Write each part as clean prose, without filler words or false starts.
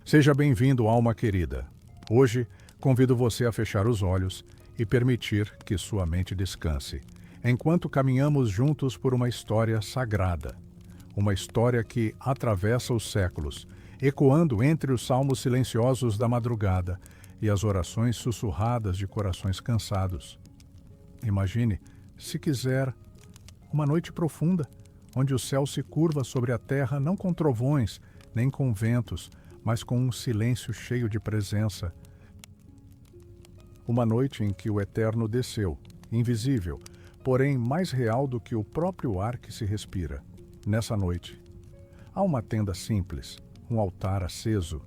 Seja bem-vindo, alma querida. Hoje, convido você a fechar os olhos e permitir que sua mente descanse, enquanto caminhamos juntos por uma história sagrada. Uma história que atravessa os séculos, ecoando entre os salmos silenciosos da madrugada e as orações sussurradas de corações cansados. Imagine, se quiser, uma noite profunda, onde o céu se curva sobre a terra não com trovões, nem com ventos, mas com um silêncio cheio de presença. Uma noite em que o Eterno desceu, invisível, porém mais real do que o próprio ar que se respira. Nessa noite, há uma tenda simples, um altar aceso,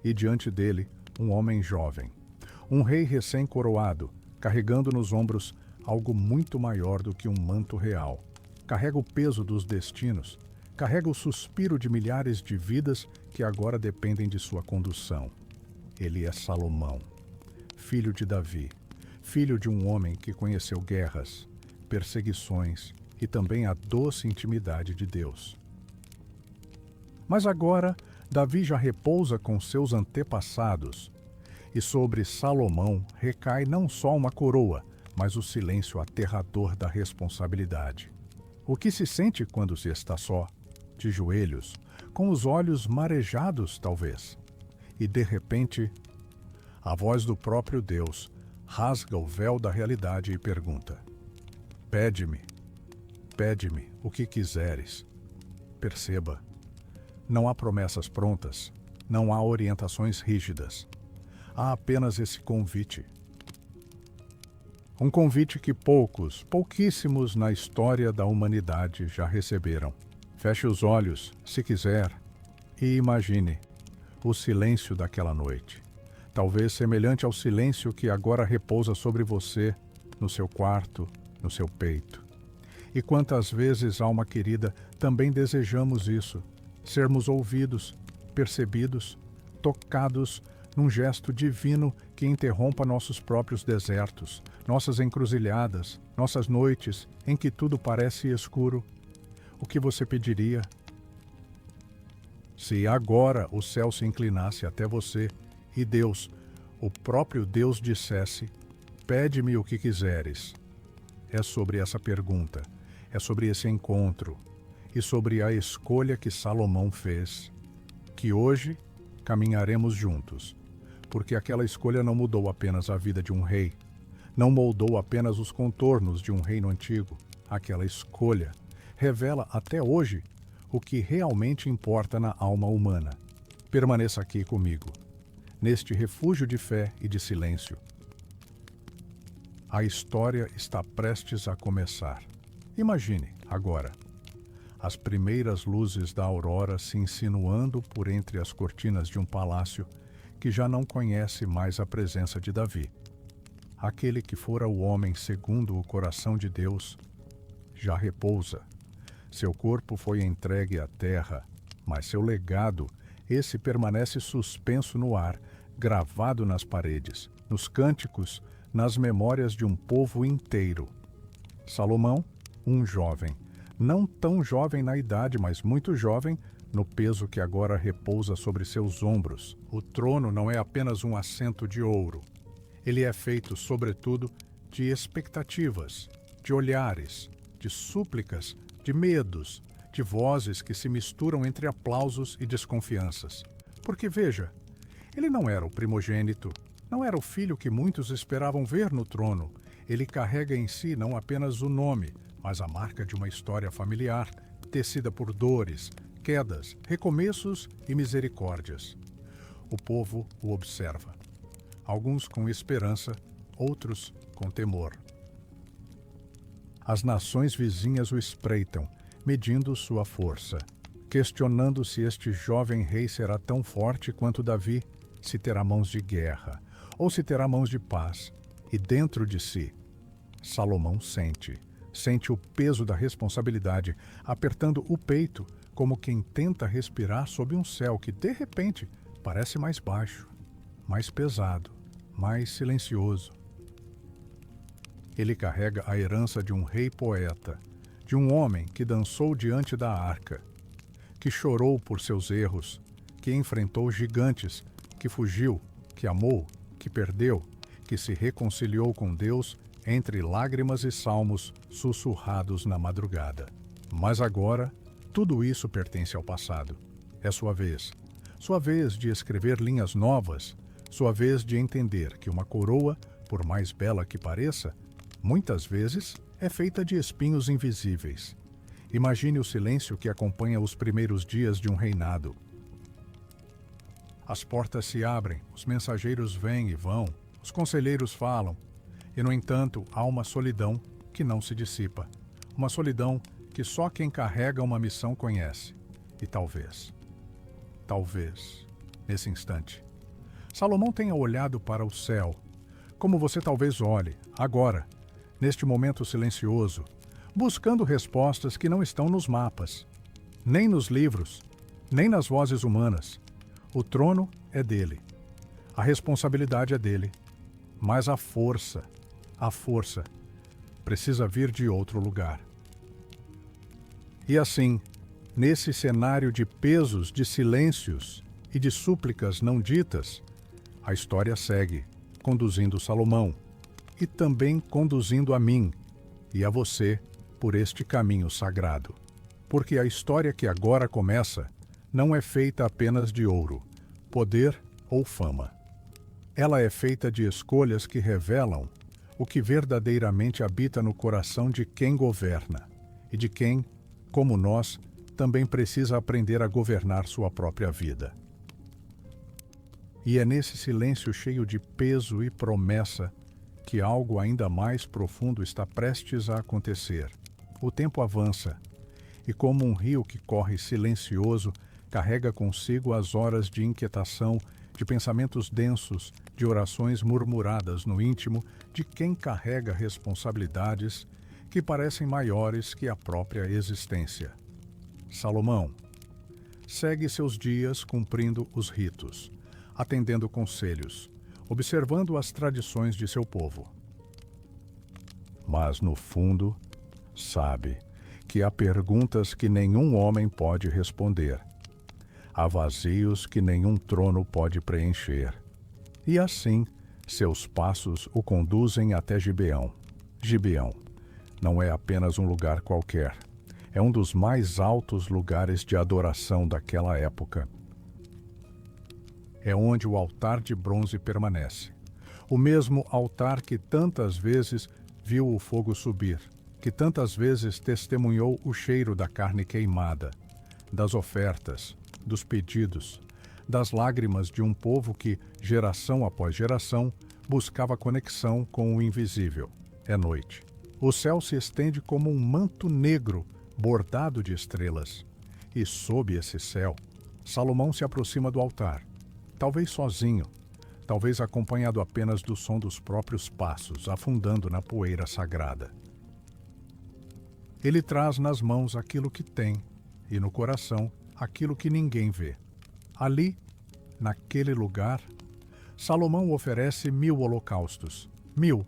e diante dele, um homem jovem. Um rei recém-coroado, carregando nos ombros algo muito maior do que um manto real. Carrega o peso dos destinos, carrega o suspiro de milhares de vidas que agora dependem de sua condução. Ele é Salomão, filho de Davi, filho de um homem que conheceu guerras, perseguições e também a doce intimidade de Deus. Mas agora, Davi já repousa com seus antepassados, e sobre Salomão recai não só uma coroa, mas o silêncio aterrador da responsabilidade. O que se sente quando se está só, de joelhos, com os olhos marejados, talvez? E, de repente, a voz do próprio Deus rasga o véu da realidade e pergunta: Pede-me o que quiseres. Perceba, não há promessas prontas, não há orientações rígidas. Há apenas esse convite. Um convite que pouquíssimos na história da humanidade já receberam. Feche os olhos, se quiser, e imagine o silêncio daquela noite. Talvez semelhante ao silêncio que agora repousa sobre você, no seu quarto, no seu peito. E quantas vezes, alma querida, também desejamos isso, sermos ouvidos, percebidos, tocados num gesto divino que interrompa nossos próprios desertos, nossas encruzilhadas, nossas noites em que tudo parece escuro. O que você pediria? Se agora o céu se inclinasse até você e Deus, o próprio Deus, dissesse: Pede-me o que quiseres. É sobre essa pergunta, é sobre esse encontro e sobre a escolha que Salomão fez, que hoje caminharemos juntos, porque aquela escolha não mudou apenas a vida de um rei, não moldou apenas os contornos de um reino antigo. Aquela escolha revela até hoje o que realmente importa na alma humana. Permaneça aqui comigo, neste refúgio de fé e de silêncio. A história está prestes a começar. Imagine, agora, as primeiras luzes da aurora se insinuando por entre as cortinas de um palácio que já não conhece mais a presença de Davi. Aquele que fora o homem segundo o coração de Deus já repousa. Seu corpo foi entregue à terra, mas seu legado, esse permanece suspenso no ar, gravado nas paredes, nos cânticos, nas memórias de um povo inteiro. Salomão, um jovem, não tão jovem na idade, mas muito jovem no peso que agora repousa sobre seus ombros. O trono não é apenas um assento de ouro. Ele é feito, sobretudo, de expectativas, de olhares, de súplicas, de medos, de vozes que se misturam entre aplausos e desconfianças. Porque, veja, ele não era o primogênito, não era o filho que muitos esperavam ver no trono. Ele carrega em si não apenas o nome, mas a marca de uma história familiar, tecida por dores, quedas, recomeços e misericórdias. O povo o observa. Alguns com esperança, outros com temor. As nações vizinhas o espreitam, medindo sua força, questionando se este jovem rei será tão forte quanto Davi, se terá mãos de guerra, ou se terá mãos de paz. E dentro de si, Salomão sente o peso da responsabilidade, apertando o peito, como quem tenta respirar sob um céu que, de repente, parece mais baixo, mais pesado, mais silencioso. Ele carrega a herança de um rei poeta, de um homem que dançou diante da arca, que chorou por seus erros, que enfrentou gigantes, que fugiu, que amou, que perdeu, que se reconciliou com Deus entre lágrimas e salmos sussurrados na madrugada. Mas agora, tudo isso pertence ao passado. É sua vez. Sua vez de escrever linhas novas, sua vez de entender que uma coroa, por mais bela que pareça, muitas vezes é feita de espinhos invisíveis. Imagine o silêncio que acompanha os primeiros dias de um reinado. As portas se abrem, os mensageiros vêm e vão, os conselheiros falam, e, no entanto, há uma solidão que não se dissipa. Uma solidão que só quem carrega uma missão conhece. E talvez, nesse instante, Salomão tenha olhado para o céu, como você talvez olhe, agora, neste momento silencioso, buscando respostas que não estão nos mapas, nem nos livros, nem nas vozes humanas. O trono é dele, a responsabilidade é dele, mas a força, precisa vir de outro lugar. E assim, nesse cenário de pesos, de silêncios e de súplicas não ditas, a história segue, conduzindo Salomão e também conduzindo a mim e a você por este caminho sagrado. Porque a história que agora começa não é feita apenas de ouro, poder ou fama. Ela é feita de escolhas que revelam o que verdadeiramente habita no coração de quem governa e de quem, como nós, também precisa aprender a governar sua própria vida. E é nesse silêncio cheio de peso e promessa que algo ainda mais profundo está prestes a acontecer. O tempo avança, e como um rio que corre silencioso, carrega consigo as horas de inquietação, de pensamentos densos, de orações murmuradas no íntimo de quem carrega responsabilidades que parecem maiores que a própria existência. Salomão segue seus dias cumprindo os ritos, atendendo conselhos, observando as tradições de seu povo. Mas, no fundo, sabe que há perguntas que nenhum homem pode responder. Há vazios que nenhum trono pode preencher. E assim, seus passos o conduzem até Gibeão. Gibeão não é apenas um lugar qualquer. É um dos mais altos lugares de adoração daquela época. É onde o altar de bronze permanece. O mesmo altar que tantas vezes viu o fogo subir, que tantas vezes testemunhou o cheiro da carne queimada, das ofertas, dos pedidos, das lágrimas de um povo que, geração após geração, buscava conexão com o invisível. É noite. O céu se estende como um manto negro bordado de estrelas. E sob esse céu, Salomão se aproxima do altar, talvez sozinho, talvez acompanhado apenas do som dos próprios passos, afundando na poeira sagrada. Ele traz nas mãos aquilo que tem e no coração aquilo que ninguém vê. Ali, naquele lugar, Salomão oferece 1000 holocaustos. 1000.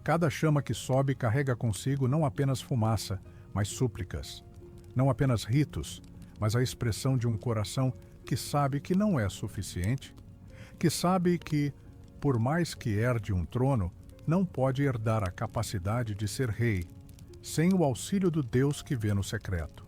Cada chama que sobe carrega consigo não apenas fumaça, mas súplicas. Não apenas ritos, mas a expressão de um coração que sabe que não é suficiente, que sabe que, por mais que herde um trono, não pode herdar a capacidade de ser rei, sem o auxílio do Deus que vê no secreto.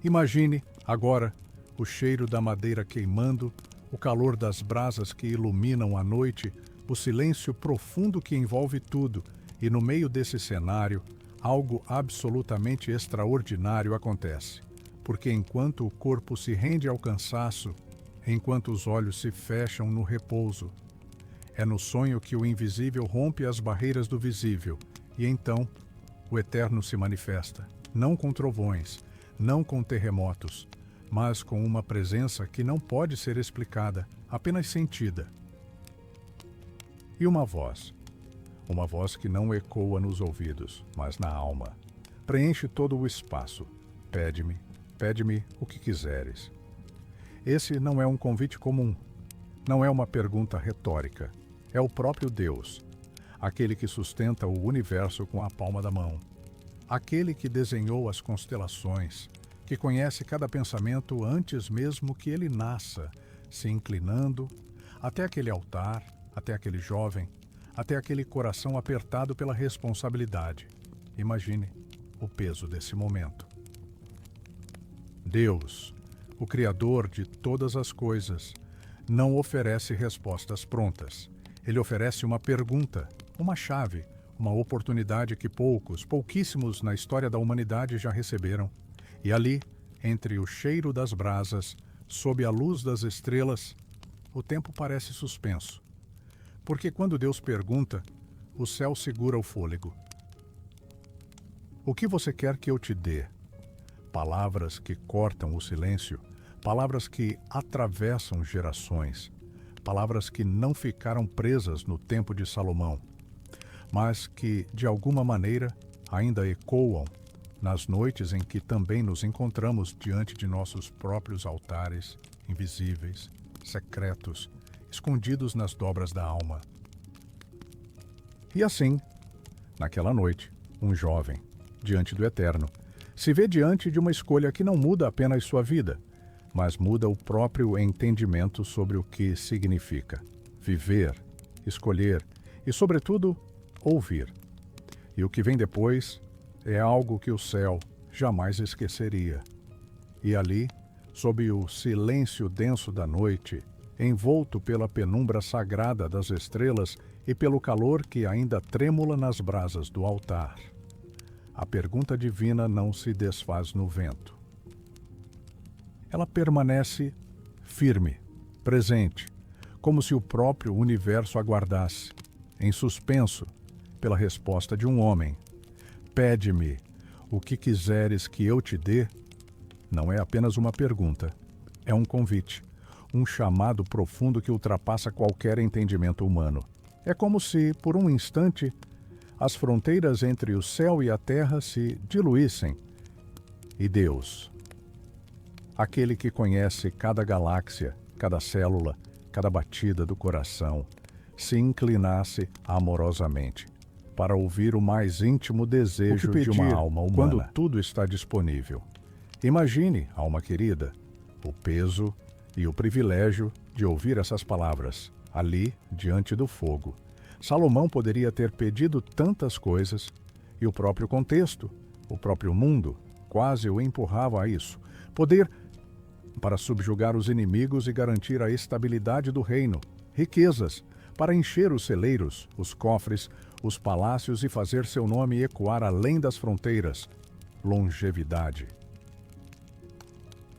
Imagine, agora, o cheiro da madeira queimando, o calor das brasas que iluminam a noite, o silêncio profundo que envolve tudo, e no meio desse cenário, algo absolutamente extraordinário acontece. Porque enquanto o corpo se rende ao cansaço, enquanto os olhos se fecham no repouso, é no sonho que o invisível rompe as barreiras do visível, e então o Eterno se manifesta, não com trovões, não com terremotos, mas com uma presença que não pode ser explicada, apenas sentida. E uma voz que não ecoa nos ouvidos, mas na alma, preenche todo o espaço. Pede-me o que quiseres. Esse não é um convite comum, não é uma pergunta retórica, é o próprio Deus, aquele que sustenta o universo com a palma da mão, aquele que desenhou as constelações, que conhece cada pensamento antes mesmo que ele nasça, se inclinando até aquele altar, até aquele jovem, até aquele coração apertado pela responsabilidade. Imagine o peso desse momento. Deus, o Criador de todas as coisas, não oferece respostas prontas. Ele oferece uma pergunta, uma chave, uma oportunidade que pouquíssimos na história da humanidade já receberam. E ali, entre o cheiro das brasas, sob a luz das estrelas, o tempo parece suspenso. Porque quando Deus pergunta, o céu segura o fôlego. O que você quer que eu te dê? Palavras que cortam o silêncio, palavras que atravessam gerações, palavras que não ficaram presas no tempo de Salomão, mas que, de alguma maneira, ainda ecoam nas noites em que também nos encontramos diante de nossos próprios altares, invisíveis, secretos, escondidos nas dobras da alma. E assim, naquela noite, um jovem, diante do Eterno, se vê diante de uma escolha que não muda apenas sua vida, mas muda o próprio entendimento sobre o que significa viver, escolher e, sobretudo, ouvir. E o que vem depois é algo que o céu jamais esqueceria. E ali, sob o silêncio denso da noite, envolto pela penumbra sagrada das estrelas e pelo calor que ainda trêmula nas brasas do altar, a pergunta divina não se desfaz no vento. Ela permanece firme, presente, como se o próprio universo aguardasse, em suspenso, pela resposta de um homem. Pede-me o que quiseres que eu te dê. Não é apenas uma pergunta, é um convite, um chamado profundo que ultrapassa qualquer entendimento humano. É como se, por um instante, as fronteiras entre o céu e a terra se diluíssem e Deus, aquele que conhece cada galáxia, cada célula, cada batida do coração, se inclinasse amorosamente para ouvir o mais íntimo desejo de uma alma humana. Quando tudo está disponível. Imagine, alma querida, o peso e o privilégio de ouvir essas palavras, ali, diante do fogo. Salomão poderia ter pedido tantas coisas, e o próprio contexto, o próprio mundo, quase o empurrava a isso. Poder para subjugar os inimigos e garantir a estabilidade do reino, riquezas, para encher os celeiros, os cofres, os palácios e fazer seu nome ecoar além das fronteiras, longevidade.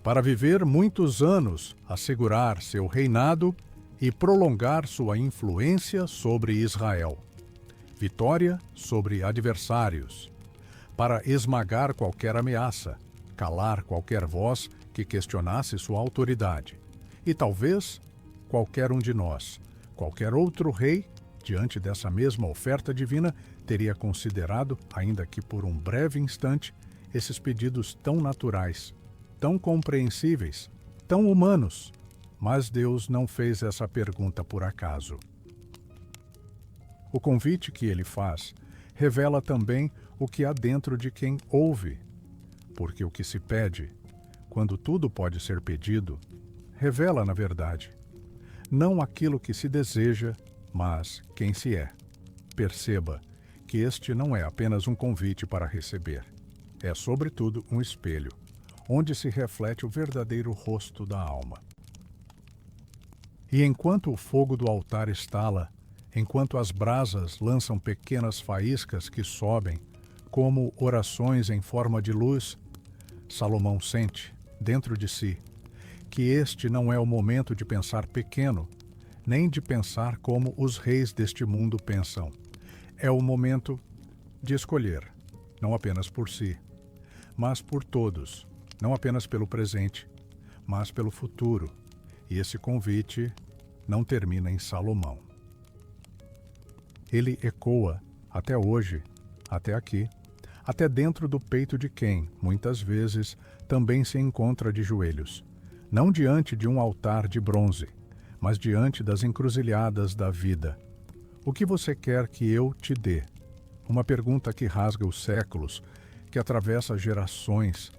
Para viver muitos anos, assegurar seu reinado e prolongar sua influência sobre Israel. Vitória sobre adversários. Para esmagar qualquer ameaça, calar qualquer voz que questionasse sua autoridade. E talvez qualquer um de nós, qualquer outro rei, diante dessa mesma oferta divina, teria considerado, ainda que por um breve instante, esses pedidos tão naturais, tão compreensíveis, tão humanos. Mas Deus não fez essa pergunta por acaso. O convite que ele faz revela também o que há dentro de quem ouve, porque o que se pede, quando tudo pode ser pedido, revela, na verdade, não aquilo que se deseja, mas quem se é. Perceba que este não é apenas um convite para receber. É, sobretudo, um espelho, onde se reflete o verdadeiro rosto da alma. E enquanto o fogo do altar estala, enquanto as brasas lançam pequenas faíscas que sobem, como orações em forma de luz, Salomão sente, dentro de si, que este não é o momento de pensar pequeno, nem de pensar como os reis deste mundo pensam. É o momento de escolher, não apenas por si, mas por todos, não apenas pelo presente, mas pelo futuro. E esse convite não termina em Salomão. Ele ecoa até hoje, até aqui, até dentro do peito de quem, muitas vezes, também se encontra de joelhos, não diante de um altar de bronze, mas diante das encruzilhadas da vida. O que você quer que eu te dê? Uma pergunta que rasga os séculos, que atravessa gerações,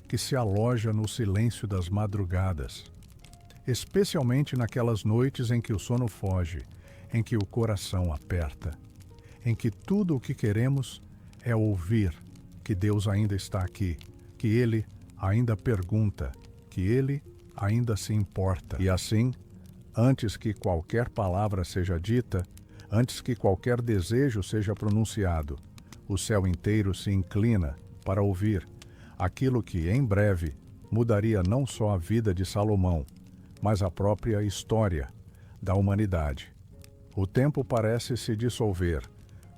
que se aloja no silêncio das madrugadas, especialmente naquelas noites em que o sono foge, em que o coração aperta, em que tudo o que queremos é ouvir que Deus ainda está aqui, que Ele ainda pergunta, que Ele ainda se importa. E assim, antes que qualquer palavra seja dita, antes que qualquer desejo seja pronunciado, o céu inteiro se inclina para ouvir aquilo que, em breve, mudaria não só a vida de Salomão, mas a própria história da humanidade. O tempo parece se dissolver,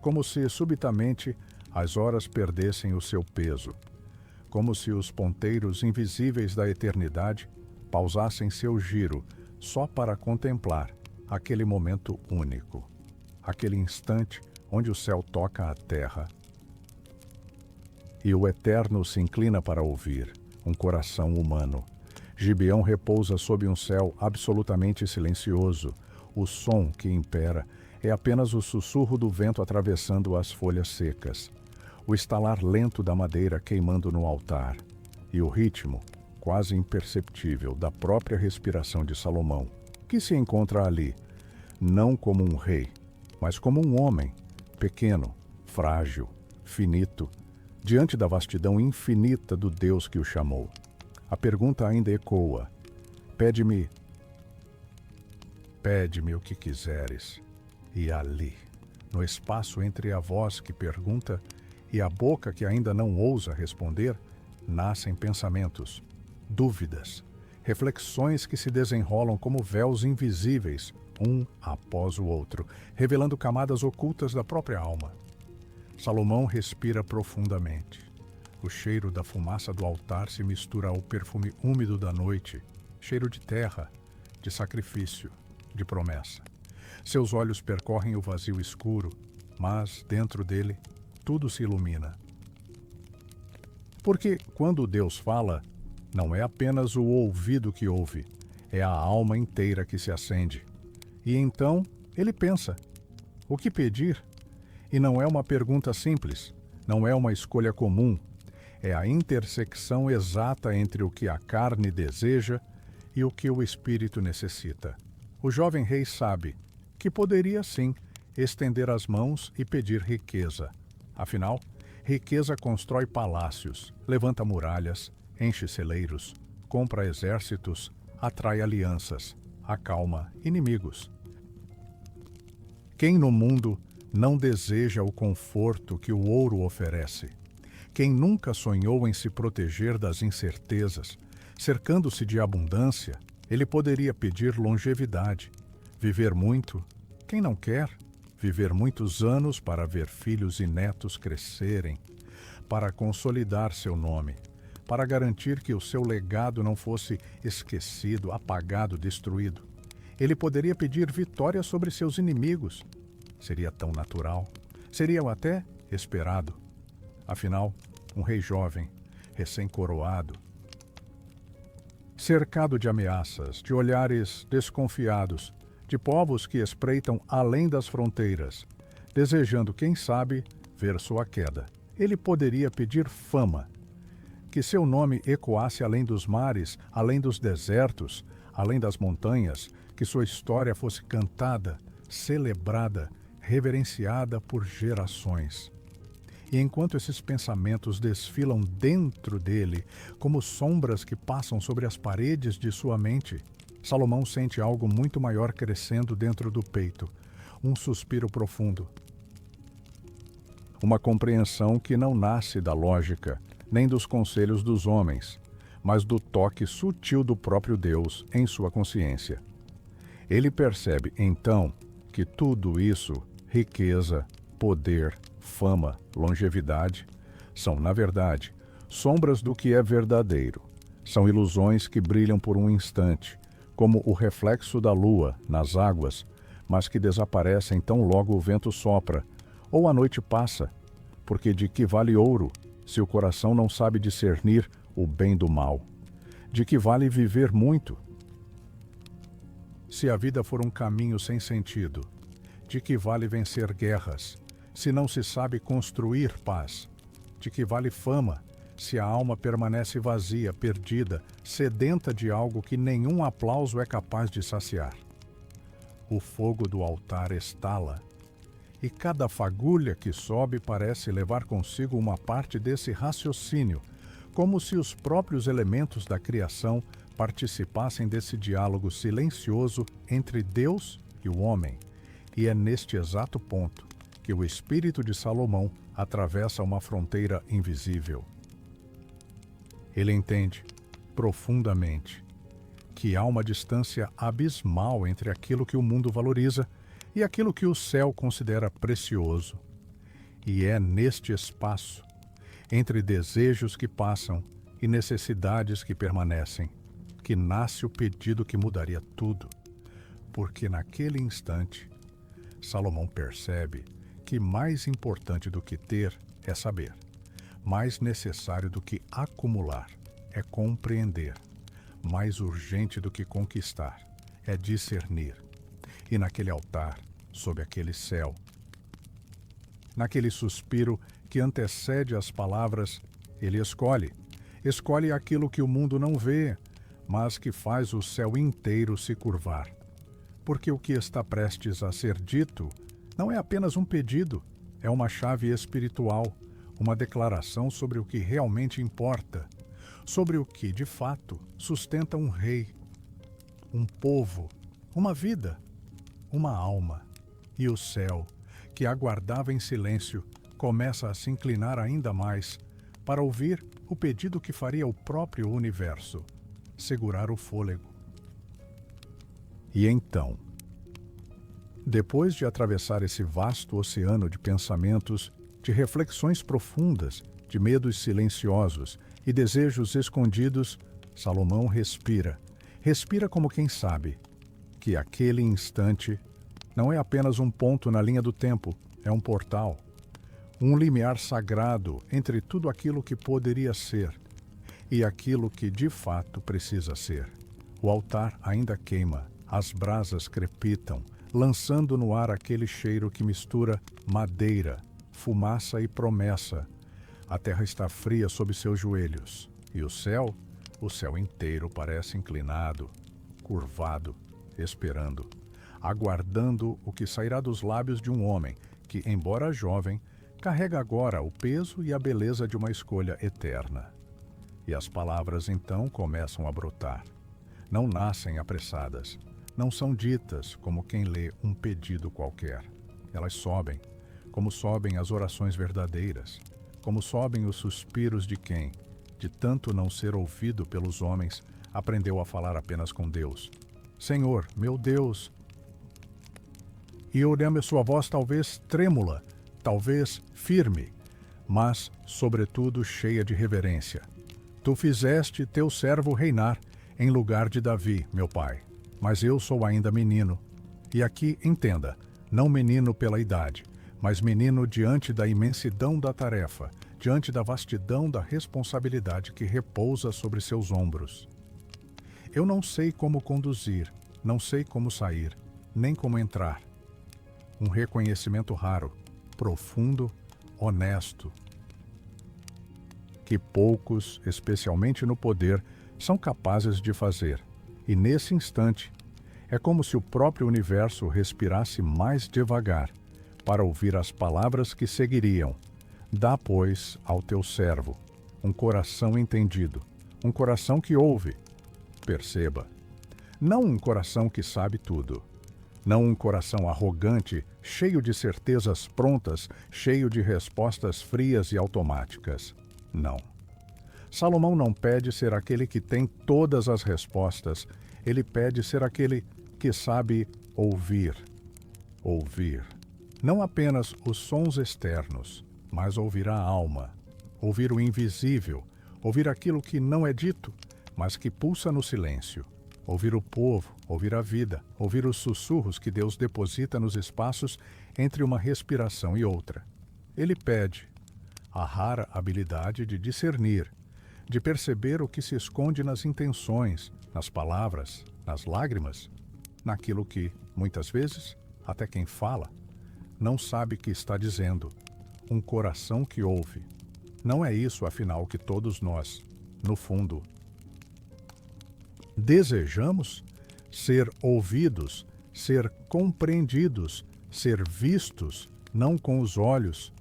como se subitamente as horas perdessem o seu peso, como se os ponteiros invisíveis da eternidade pausassem seu giro só para contemplar aquele momento único, aquele instante onde o céu toca a terra. E o Eterno se inclina para ouvir um coração humano. Gibeão repousa sob um céu absolutamente silencioso. O som que impera é apenas o sussurro do vento atravessando as folhas secas, o estalar lento da madeira queimando no altar, e o ritmo, quase imperceptível, da própria respiração de Salomão, que se encontra ali, não como um rei, mas como um homem, pequeno, frágil, finito, diante da vastidão infinita do Deus que o chamou. A pergunta ainda ecoa: pede-me o que quiseres. E ali, no espaço entre a voz que pergunta e a boca que ainda não ousa responder, nascem pensamentos, dúvidas, reflexões que se desenrolam como véus invisíveis, um após o outro, revelando camadas ocultas da própria alma. Salomão respira profundamente. O cheiro da fumaça do altar se mistura ao perfume úmido da noite, cheiro de terra, de sacrifício, de promessa. Seus olhos percorrem o vazio escuro, mas, dentro dele, tudo se ilumina. Porque, quando Deus fala, não é apenas o ouvido que ouve, é a alma inteira que se acende. E então, ele pensa: o que pedir? E não é uma pergunta simples, não é uma escolha comum, é a intersecção exata entre o que a carne deseja e o que o espírito necessita. O jovem rei sabe que poderia sim estender as mãos e pedir riqueza. Afinal, riqueza constrói palácios, levanta muralhas, enche celeiros, compra exércitos, atrai alianças, acalma inimigos. Quem no mundo não deseja o conforto que o ouro oferece? Quem nunca sonhou em se proteger das incertezas, cercando-se de abundância, ele poderia pedir longevidade. Viver muito, quem não quer? Viver muitos anos para ver filhos e netos crescerem, para consolidar seu nome, para garantir que o seu legado não fosse esquecido, apagado, destruído. Ele poderia pedir vitória sobre seus inimigos. Seria tão natural, seria até esperado. Afinal, um rei jovem, recém-coroado, cercado de ameaças, de olhares desconfiados, de povos que espreitam além das fronteiras, desejando, quem sabe, ver sua queda. Ele poderia pedir fama, que seu nome ecoasse além dos mares, além dos desertos, além das montanhas, que sua história fosse cantada, celebrada, reverenciada por gerações. E enquanto esses pensamentos desfilam dentro dele, como sombras que passam sobre as paredes de sua mente, Salomão sente algo muito maior crescendo dentro do peito, um suspiro profundo. Uma compreensão que não nasce da lógica, nem dos conselhos dos homens, mas do toque sutil do próprio Deus em sua consciência. Ele percebe, então, que tudo isso, riqueza, poder, fama, longevidade, são, na verdade, sombras do que é verdadeiro. São ilusões que brilham por um instante, como o reflexo da lua nas águas, mas que desaparecem tão logo o vento sopra, ou a noite passa, porque de que vale ouro, se o coração não sabe discernir o bem do mal? De que vale viver muito, se a vida for um caminho sem sentido? De que vale vencer guerras, se não se sabe construir paz? De que vale fama, se a alma permanece vazia, perdida, sedenta de algo que nenhum aplauso é capaz de saciar. O fogo do altar estala, e cada fagulha que sobe parece levar consigo uma parte desse raciocínio, como se os próprios elementos da criação participassem desse diálogo silencioso entre Deus e o homem. E é neste exato ponto que o espírito de Salomão atravessa uma fronteira invisível. Ele entende, profundamente, que há uma distância abismal entre aquilo que o mundo valoriza e aquilo que o céu considera precioso. E é neste espaço, entre desejos que passam e necessidades que permanecem, que nasce o pedido que mudaria tudo. Porque naquele instante, Salomão percebe que mais importante do que ter é saber. Mais necessário do que acumular é compreender. Mais urgente do que conquistar é discernir. E naquele altar, sob aquele céu, naquele suspiro que antecede as palavras, ele escolhe aquilo que o mundo não vê, mas que faz o céu inteiro se curvar. Porque o que está prestes a ser dito não é apenas um pedido, é uma chave espiritual, uma declaração sobre o que realmente importa, sobre o que, de fato, sustenta um rei, um povo, uma vida, uma alma. E o céu, que aguardava em silêncio, começa a se inclinar ainda mais para ouvir o pedido que faria o próprio universo: segurar o fôlego. E então, depois de atravessar esse vasto oceano de pensamentos, de reflexões profundas, de medos silenciosos e desejos escondidos, Salomão respira. Respira como quem sabe que aquele instante não é apenas um ponto na linha do tempo, é um portal. Um limiar sagrado entre tudo aquilo que poderia ser e aquilo que de fato precisa ser. O altar ainda queima, as brasas crepitam, lançando no ar aquele cheiro que mistura madeira, fumaça e promessa. A terra está fria sob seus joelhos, e o céu inteiro parece inclinado, curvado, esperando, aguardando o que sairá dos lábios de um homem que, embora jovem, carrega agora o peso e a beleza de uma escolha eterna. E as palavras então começam a brotar. Não nascem apressadas, não são ditas como quem lê um pedido qualquer. Elas sobem, como sobem as orações verdadeiras, como sobem os suspiros de quem, de tanto não ser ouvido pelos homens, aprendeu a falar apenas com Deus. Senhor, meu Deus! E ouve sua voz talvez trêmula, talvez firme, mas, sobretudo, cheia de reverência. Tu fizeste teu servo reinar em lugar de Davi, meu pai. Mas eu sou ainda menino. E aqui, entenda, não menino pela idade, mas menino diante da imensidão da tarefa, diante da vastidão da responsabilidade que repousa sobre seus ombros. Eu não sei como conduzir, não sei como sair, nem como entrar. Um reconhecimento raro, profundo, honesto, que poucos, especialmente no poder, são capazes de fazer. E nesse instante, é como se o próprio universo respirasse mais devagar para ouvir as palavras que seguiriam. Dá, pois, ao teu servo um coração entendido, um coração que ouve. Perceba, não um coração que sabe tudo, não um coração arrogante, cheio de certezas prontas, cheio de respostas frias e automáticas. Não. Salomão não pede ser aquele que tem todas as respostas, ele pede ser aquele que sabe ouvir. Ouvir. Não apenas os sons externos, mas ouvir a alma, ouvir o invisível, ouvir aquilo que não é dito, mas que pulsa no silêncio. Ouvir o povo, ouvir a vida, ouvir os sussurros que Deus deposita nos espaços entre uma respiração e outra. Ele pede a rara habilidade de discernir, de perceber o que se esconde nas intenções, nas palavras, nas lágrimas, naquilo que, muitas vezes, até quem fala, não sabe que está dizendo. Um coração que ouve. Não é isso, afinal, que todos nós, no fundo, desejamos? Ser ouvidos, ser compreendidos, ser vistos, não com os olhos,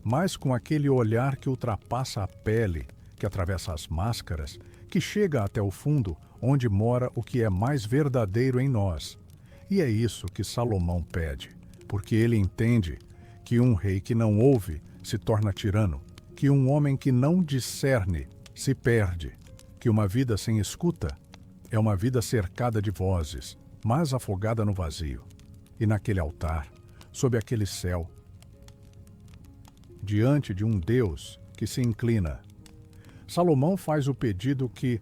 mas com aquele olhar que ultrapassa a pele, que atravessa as máscaras, que chega até o fundo, onde mora o que é mais verdadeiro em nós. E é isso que Salomão pede, porque ele entende que um rei que não ouve se torna tirano, que um homem que não discerne se perde, que uma vida sem escuta é uma vida cercada de vozes, mas afogada no vazio. E naquele altar, sob aquele céu, diante de um Deus que se inclina, Salomão faz o pedido que,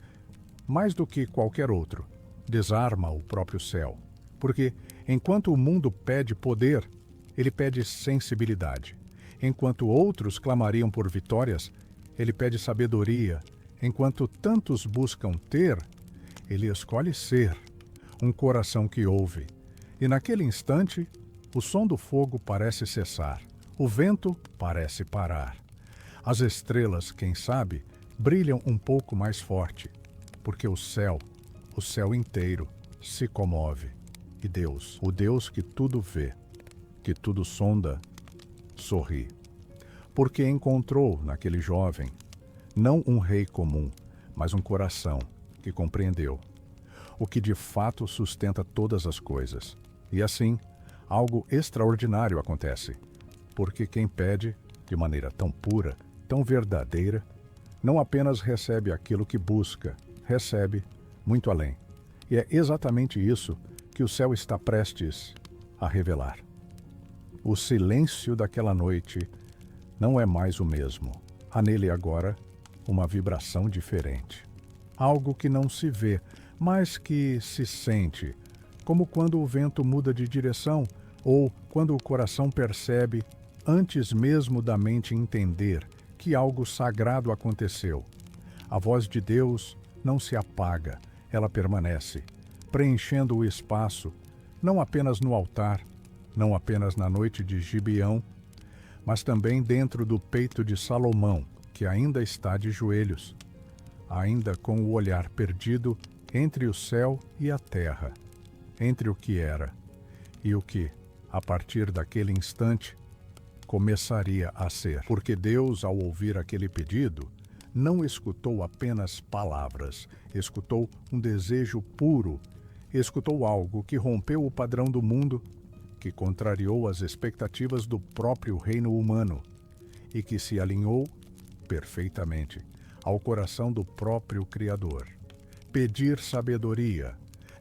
mais do que qualquer outro, desarma o próprio céu. Porque, enquanto o mundo pede poder, ele pede sensibilidade. Enquanto outros clamariam por vitórias, ele pede sabedoria. Enquanto tantos buscam ter, ele escolhe ser, um coração que ouve. E naquele instante, o som do fogo parece cessar, o vento parece parar. As estrelas, quem sabe, brilham um pouco mais forte, porque o céu inteiro, se comove. E Deus, o Deus que tudo vê, que tudo sonda, sorri. Porque encontrou naquele jovem, não um rei comum, mas um coração que compreendeu o que de fato sustenta todas as coisas. E assim, algo extraordinário acontece, porque quem pede, de maneira tão pura, tão verdadeira, não apenas recebe aquilo que busca, recebe muito além. E é exatamente isso que o céu está prestes a revelar. O silêncio daquela noite não é mais o mesmo. Há nele agora uma vibração diferente. Algo que não se vê, mas que se sente, como quando o vento muda de direção ou quando o coração percebe, antes mesmo da mente entender, que algo sagrado aconteceu. A voz de Deus não se apaga, ela permanece, preenchendo o espaço, não apenas no altar, não apenas na noite de Gibeão, mas também dentro do peito de Salomão, que ainda está de joelhos, ainda com o olhar perdido entre o céu e a terra, entre o que era e o que, a partir daquele instante, começaria a ser. Porque Deus, ao ouvir aquele pedido, não escutou apenas palavras, escutou um desejo puro, escutou algo que rompeu o padrão do mundo, que contrariou as expectativas do próprio reino humano e que se alinhou perfeitamente ao coração do próprio Criador. Pedir sabedoria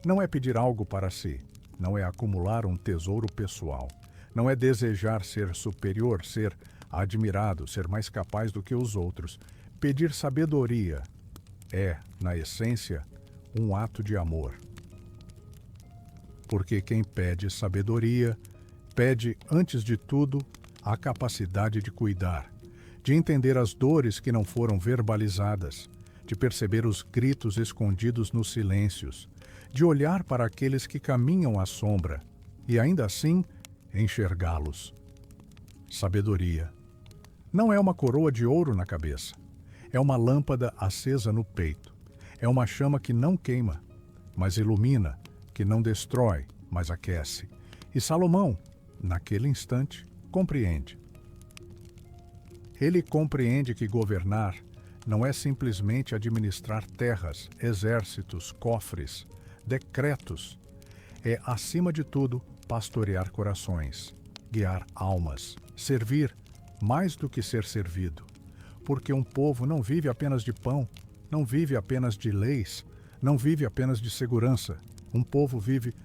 não é pedir algo para si, não é acumular um tesouro pessoal, não é desejar ser superior, ser admirado, ser mais capaz do que os outros. Pedir sabedoria é, na essência, um ato de amor. Porque quem pede sabedoria, pede, antes de tudo, a capacidade de cuidar, de entender as dores que não foram verbalizadas, de perceber os gritos escondidos nos silêncios, de olhar para aqueles que caminham à sombra e, ainda assim, enxergá-los. Sabedoria não é uma coroa de ouro na cabeça, é uma lâmpada acesa no peito, é uma chama que não queima, mas ilumina, que não destrói, mas aquece. E Salomão, naquele instante, compreende. Ele compreende que governar não é simplesmente administrar terras, exércitos, cofres, decretos. É, acima de tudo, pastorear corações, guiar almas, servir mais do que ser servido. Porque um povo não vive apenas de pão, não vive apenas de leis, não vive apenas de segurança. Um povo vive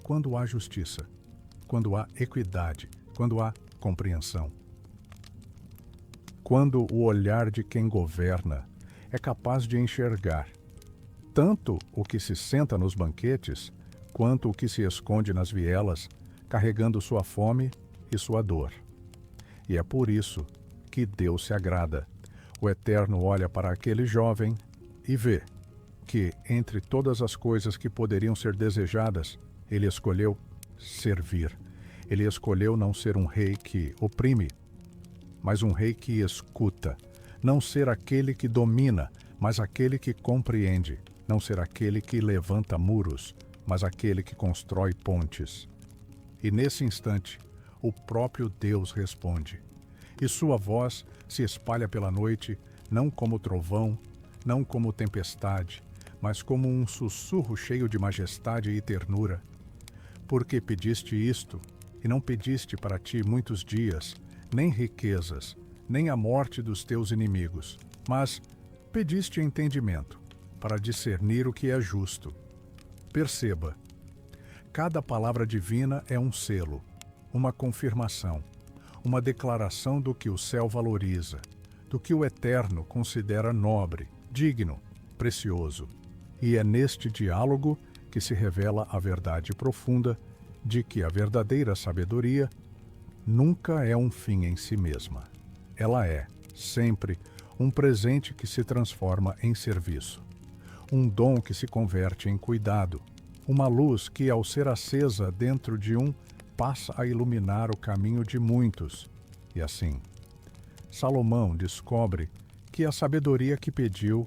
quando há justiça, quando há equidade, quando há compreensão. Quando o olhar de quem governa é capaz de enxergar tanto o que se senta nos banquetes, quanto o que se esconde nas vielas, carregando sua fome e sua dor. E é por isso que Deus se agrada. O Eterno olha para aquele jovem e vê que, entre todas as coisas que poderiam ser desejadas, ele escolheu servir. Ele escolheu não ser um rei que oprime, mas um rei que escuta. não ser aquele que domina, mas aquele que compreende, não ser aquele que levanta muros, mas aquele que constrói pontes. E nesse instante, o próprio Deus responde, e sua voz se espalha pela noite, não como trovão, não como tempestade, mas como um sussurro cheio de majestade e ternura. Porque pediste isto, e não pediste para ti muitos dias, nem riquezas, nem a morte dos teus inimigos, mas pediste entendimento, para discernir o que é justo. Perceba, cada palavra divina é um selo, uma confirmação, uma declaração do que o céu valoriza, do que o Eterno considera nobre, digno, precioso. E é neste diálogo que se revela a verdade profunda de que a verdadeira sabedoria nunca é um fim em si mesma. Ela é, sempre, um presente que se transforma em serviço, um dom que se converte em cuidado, uma luz que, ao ser acesa dentro de passa a iluminar o caminho de muitos. E assim, Salomão descobre que a sabedoria que pediu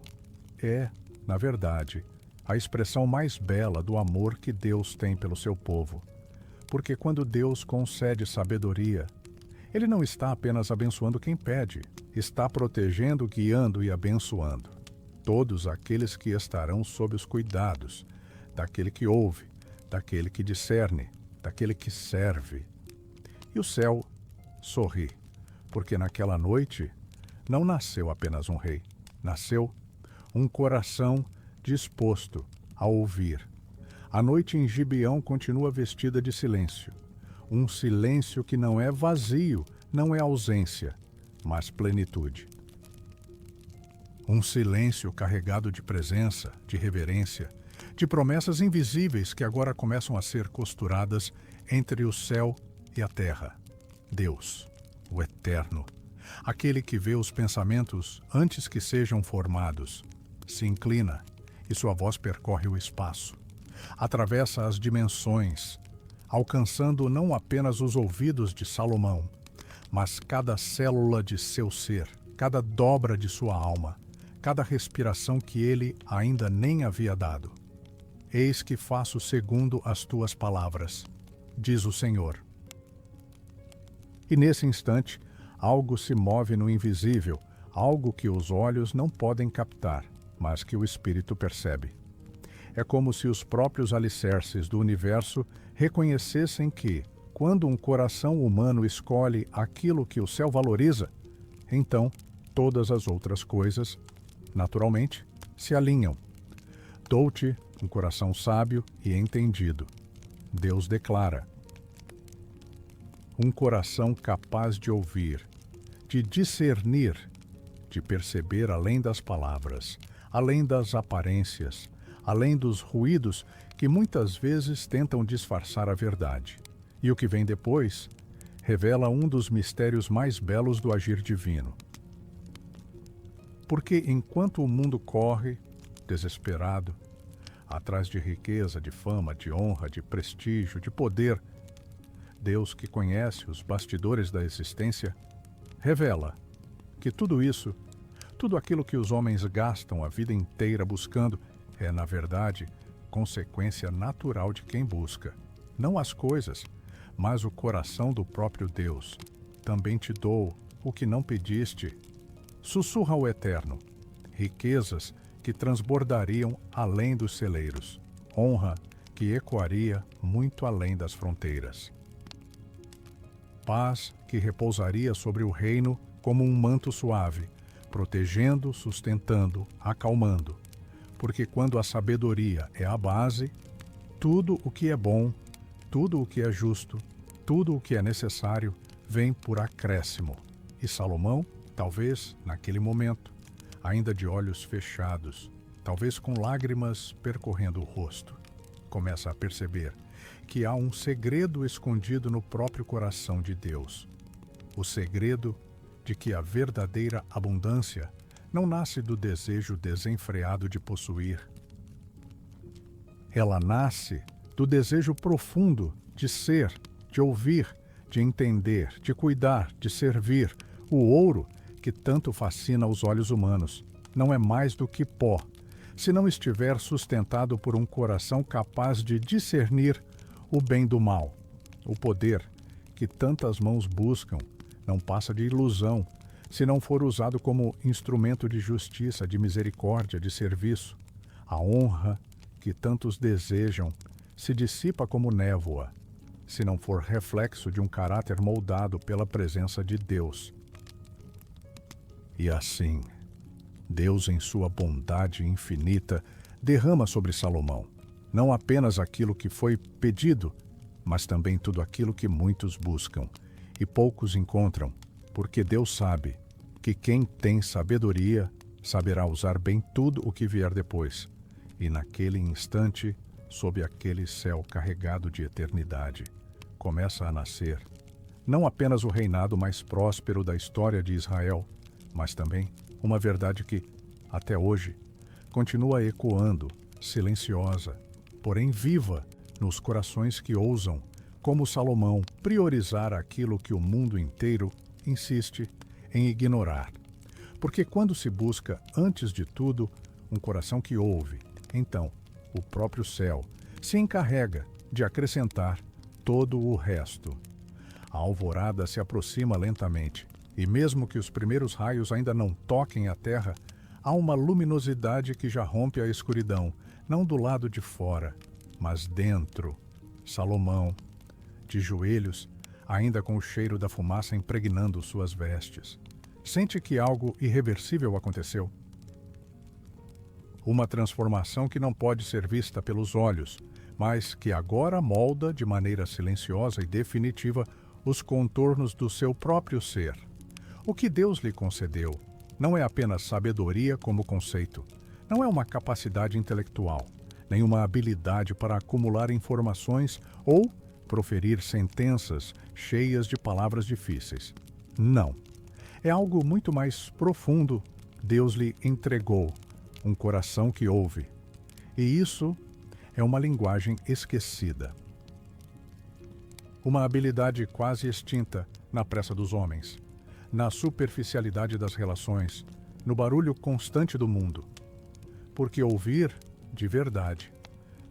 é, na verdade, a expressão mais bela do amor que Deus tem pelo seu povo. Porque quando Deus concede sabedoria, Ele não está apenas abençoando quem pede, está protegendo, guiando e abençoando todos aqueles que estarão sob os cuidados daquele que ouve, daquele que discerne, daquele que serve. E o céu sorri, porque naquela noite não nasceu apenas um rei, nasceu um coração disposto a ouvir. A noite em Gibeão continua vestida de silêncio, um silêncio que não é vazio, não é ausência, mas plenitude. Um silêncio carregado de presença, de reverência, de promessas invisíveis que agora começam a ser costuradas entre o céu e a terra. Deus, o Eterno, aquele que vê os pensamentos antes que sejam formados, se inclina e sua voz percorre o espaço, atravessa as dimensões, alcançando não apenas os ouvidos de Salomão, mas cada célula de seu ser, cada dobra de sua alma, cada respiração que ele ainda nem havia dado. Eis que faço segundo as tuas palavras, diz o Senhor. E nesse instante, algo se move no invisível, algo que os olhos não podem captar, mas que o espírito percebe. É como se os próprios alicerces do universo reconhecessem que, quando um coração humano escolhe aquilo que o céu valoriza, então todas as outras coisas, naturalmente, se alinham. Dou-te um coração sábio e entendido. Deus declara. Um coração capaz de ouvir, de discernir, de perceber além das palavras, além das aparências, além dos ruídos que muitas vezes tentam disfarçar a verdade. E o que vem depois revela um dos mistérios mais belos do agir divino. Porque enquanto o mundo corre, desesperado, atrás de riqueza, de fama, de honra, de prestígio, de poder, Deus, que conhece os bastidores da existência, revela que tudo isso, tudo aquilo que os homens gastam a vida inteira buscando, é, na verdade, consequência natural de quem busca. Não as coisas, mas o coração do próprio Deus. Também te dou o que não pediste. Sussurra o Eterno, riquezas que transbordariam além dos celeiros, honra que ecoaria muito além das fronteiras. Paz que repousaria sobre o reino como um manto suave, protegendo, sustentando, acalmando. Porque quando a sabedoria é a base, tudo o que é bom, tudo o que é justo, tudo o que é necessário, vem por acréscimo. E Salomão, talvez, naquele momento, ainda de olhos fechados, talvez com lágrimas percorrendo o rosto, começa a perceber que há um segredo escondido no próprio coração de Deus. O segredo de que a verdadeira abundância não nasce do desejo desenfreado de possuir. Ela nasce do desejo profundo de ser, de ouvir, de entender, de cuidar, de servir. O ouro que tanto fascina os olhos humanos, não é mais do que pó, se não estiver sustentado por um coração capaz de discernir o bem do mal. O poder que tantas mãos buscam não passa de ilusão, se não for usado como instrumento de justiça, de misericórdia, de serviço. A honra que tantos desejam se dissipa como névoa, se não for reflexo de um caráter moldado pela presença de Deus. E assim, Deus, em sua bondade infinita, derrama sobre Salomão não apenas aquilo que foi pedido, mas também tudo aquilo que muitos buscam e poucos encontram, porque Deus sabe que quem tem sabedoria saberá usar bem tudo o que vier depois, e naquele instante, sob aquele céu carregado de eternidade, começa a nascer não apenas o reinado mais próspero da história de Israel, mas também uma verdade que, até hoje, continua ecoando, silenciosa, porém viva, nos corações que ousam, como Salomão, priorizar aquilo que o mundo inteiro insiste em ignorar. Porque quando se busca, antes de tudo, um coração que ouve, então o próprio céu se encarrega de acrescentar todo o resto. A alvorada se aproxima lentamente, e mesmo que os primeiros raios ainda não toquem a terra, há uma luminosidade que já rompe a escuridão, não do lado de fora, mas dentro. Salomão, de joelhos, ainda com o cheiro da fumaça impregnando suas vestes, sente que algo irreversível aconteceu. Uma transformação que não pode ser vista pelos olhos, mas que agora molda de maneira silenciosa e definitiva os contornos do seu próprio ser. O que Deus lhe concedeu não é apenas sabedoria como conceito, não é uma capacidade intelectual, nem uma habilidade para acumular informações ou proferir sentenças cheias de palavras difíceis. Não. É algo muito mais profundo. Deus lhe entregou um coração que ouve. E isso é uma linguagem esquecida. Uma habilidade quase extinta na pressa dos homens, na superficialidade das relações, no barulho constante do mundo. Porque ouvir, de verdade,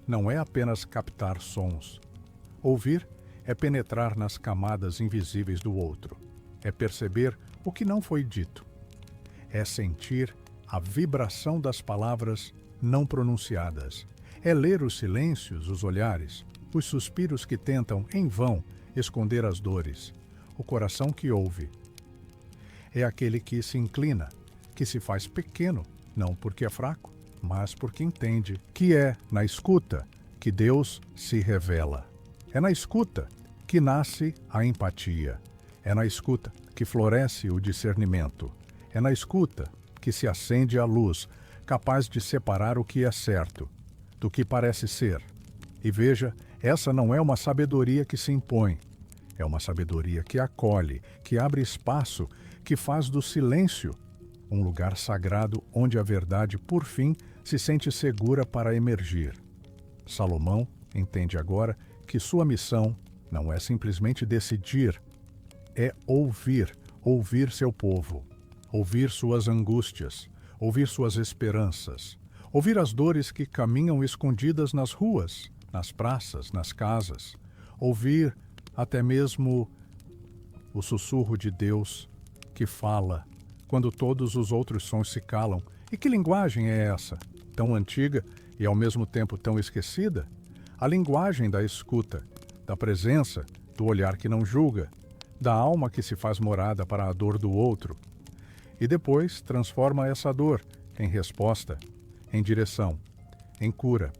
não é apenas captar sons. Ouvir é penetrar nas camadas invisíveis do outro, é perceber o que não foi dito, é sentir a vibração das palavras não pronunciadas, é ler os silêncios, os olhares, os suspiros que tentam, em vão, esconder as dores. O coração que ouve é aquele que se inclina, que se faz pequeno, não porque é fraco, mas porque entende que é na escuta que Deus se revela. É na escuta que nasce a empatia. É na escuta que floresce o discernimento. É na escuta que se acende a luz, capaz de separar o que é certo do que parece ser. E veja, essa não é uma sabedoria que se impõe. É uma sabedoria que acolhe, que abre espaço, que faz do silêncio um lugar sagrado onde a verdade, por fim, se sente segura para emergir. Salomão entende agora que sua missão não é simplesmente decidir, é ouvir, ouvir seu povo, ouvir suas angústias, ouvir suas esperanças, ouvir as dores que caminham escondidas nas ruas, nas praças, nas casas, ouvir até mesmo o sussurro de Deus que fala quando todos os outros sons se calam. E que linguagem é essa, tão antiga e ao mesmo tempo tão esquecida? A linguagem da escuta, da presença, do olhar que não julga, da alma que se faz morada para a dor do outro. E depois transforma essa dor em resposta, em direção, em cura.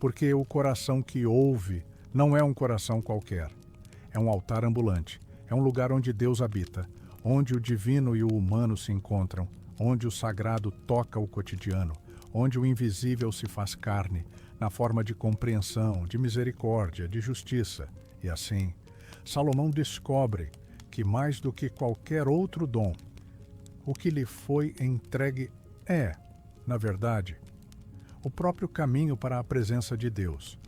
Porque o coração que ouve não é um coração qualquer. É um altar ambulante, é um lugar onde Deus habita, onde o divino e o humano se encontram, onde o sagrado toca o cotidiano, onde o invisível se faz carne, na forma de compreensão, de misericórdia, de justiça. E assim, Salomão descobre que mais do que qualquer outro dom, o que lhe foi entregue é, na verdade, o próprio caminho para a presença de Deus.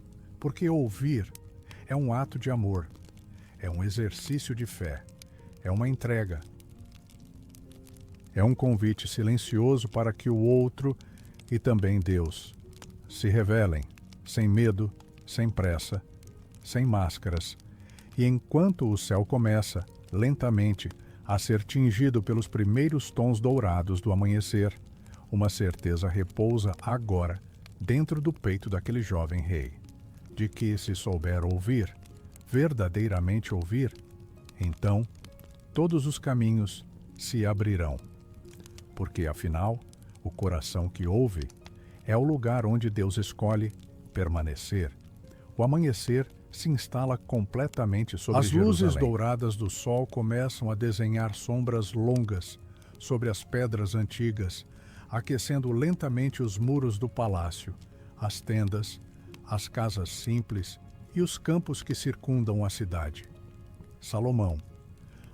Porque ouvir é um ato de amor, é um exercício de fé, é uma entrega, É um convite silencioso para que o outro e também Deus se revelem, sem medo, sem pressa, sem máscaras. E enquanto o céu começa, lentamente, a ser tingido pelos primeiros tons dourados do amanhecer, uma certeza repousa agora dentro do peito daquele jovem rei, de que, se souber ouvir, verdadeiramente ouvir, então todos os caminhos se abrirão. Porque, afinal, o coração que ouve é o lugar onde Deus escolhe permanecer. O amanhecer se instala completamente sobre Jerusalém. As luzes douradas do sol começam a desenhar sombras longas sobre as pedras antigas, aquecendo lentamente os muros do palácio, as tendas, as casas simples e os campos que circundam a cidade. Salomão,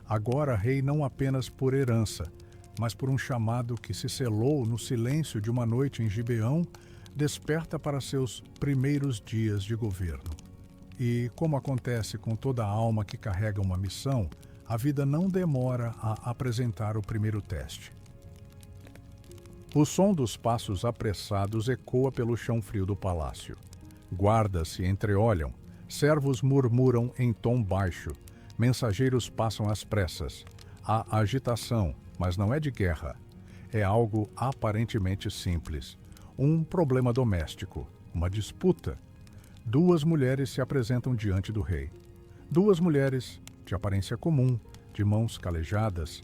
agora rei não apenas por herança, mas por um chamado que se selou no silêncio de uma noite em Gibeão, desperta para seus primeiros dias de governo. E, como acontece com toda alma que carrega uma missão, a vida não demora a apresentar o primeiro teste. O som dos passos apressados ecoa pelo chão frio do palácio. Guardas se entreolham, servos murmuram em tom baixo, mensageiros passam às pressas. Há agitação, mas não é de guerra. É algo aparentemente simples. Um problema doméstico, uma disputa. Duas mulheres se apresentam diante do rei. Duas mulheres, de aparência comum, de mãos calejadas.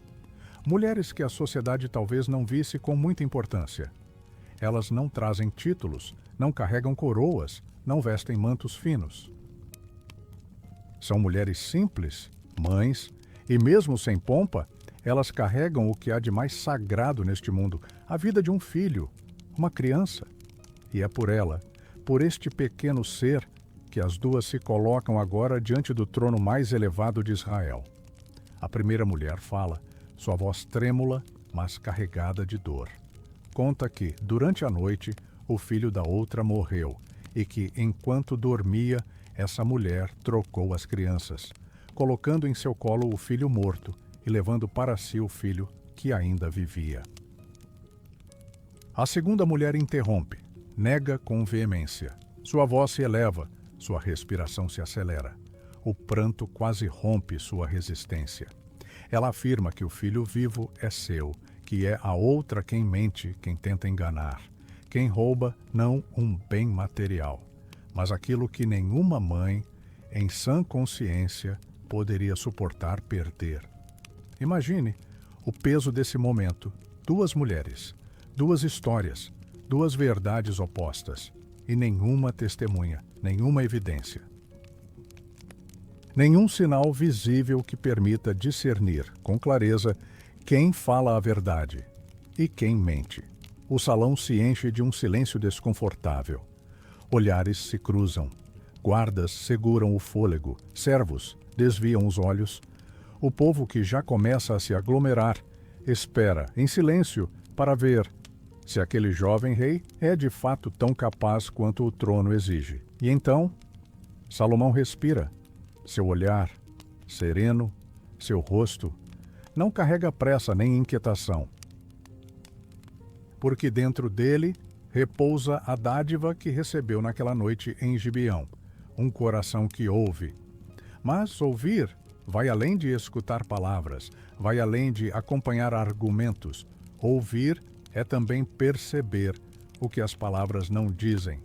Mulheres que a sociedade talvez não visse com muita importância. Elas não trazem títulos, não carregam coroas, não vestem mantos finos. São mulheres simples, mães, e mesmo sem pompa, elas carregam o que há de mais sagrado neste mundo, a vida de um filho, uma criança. E é por ela, por este pequeno ser, que as duas se colocam agora diante do trono mais elevado de Israel. A primeira mulher fala, sua voz trêmula, mas carregada de dor. Conta que, durante a noite, o filho da outra morreu e que, enquanto dormia, essa mulher trocou as crianças, colocando em seu colo o filho morto e levando para si o filho que ainda vivia. A segunda mulher interrompe, nega com veemência. Sua voz se eleva, sua respiração se acelera. O pranto quase rompe sua resistência. Ela afirma que o filho vivo é seu, que é a outra quem mente, quem tenta enganar. Quem rouba não um bem material, mas aquilo que nenhuma mãe, em sã consciência, poderia suportar perder. Imagine o peso desse momento. Duas mulheres, duas histórias, duas verdades opostas e nenhuma testemunha, nenhuma evidência. Nenhum sinal visível que permita discernir com clareza quem fala a verdade e quem mente. O salão se enche de um silêncio desconfortável. Olhares se cruzam. Guardas seguram o fôlego. Servos desviam os olhos. O povo que já começa a se aglomerar espera, em silêncio, para ver se aquele jovem rei é de fato tão capaz quanto o trono exige. E então, Salomão respira. Seu olhar, sereno, seu rosto, não carrega pressa nem inquietação. Porque dentro dele repousa a dádiva que recebeu naquela noite em Gibeão, um coração que ouve. Mas ouvir vai além de escutar palavras, vai além de acompanhar argumentos. Ouvir é também perceber o que as palavras não dizem.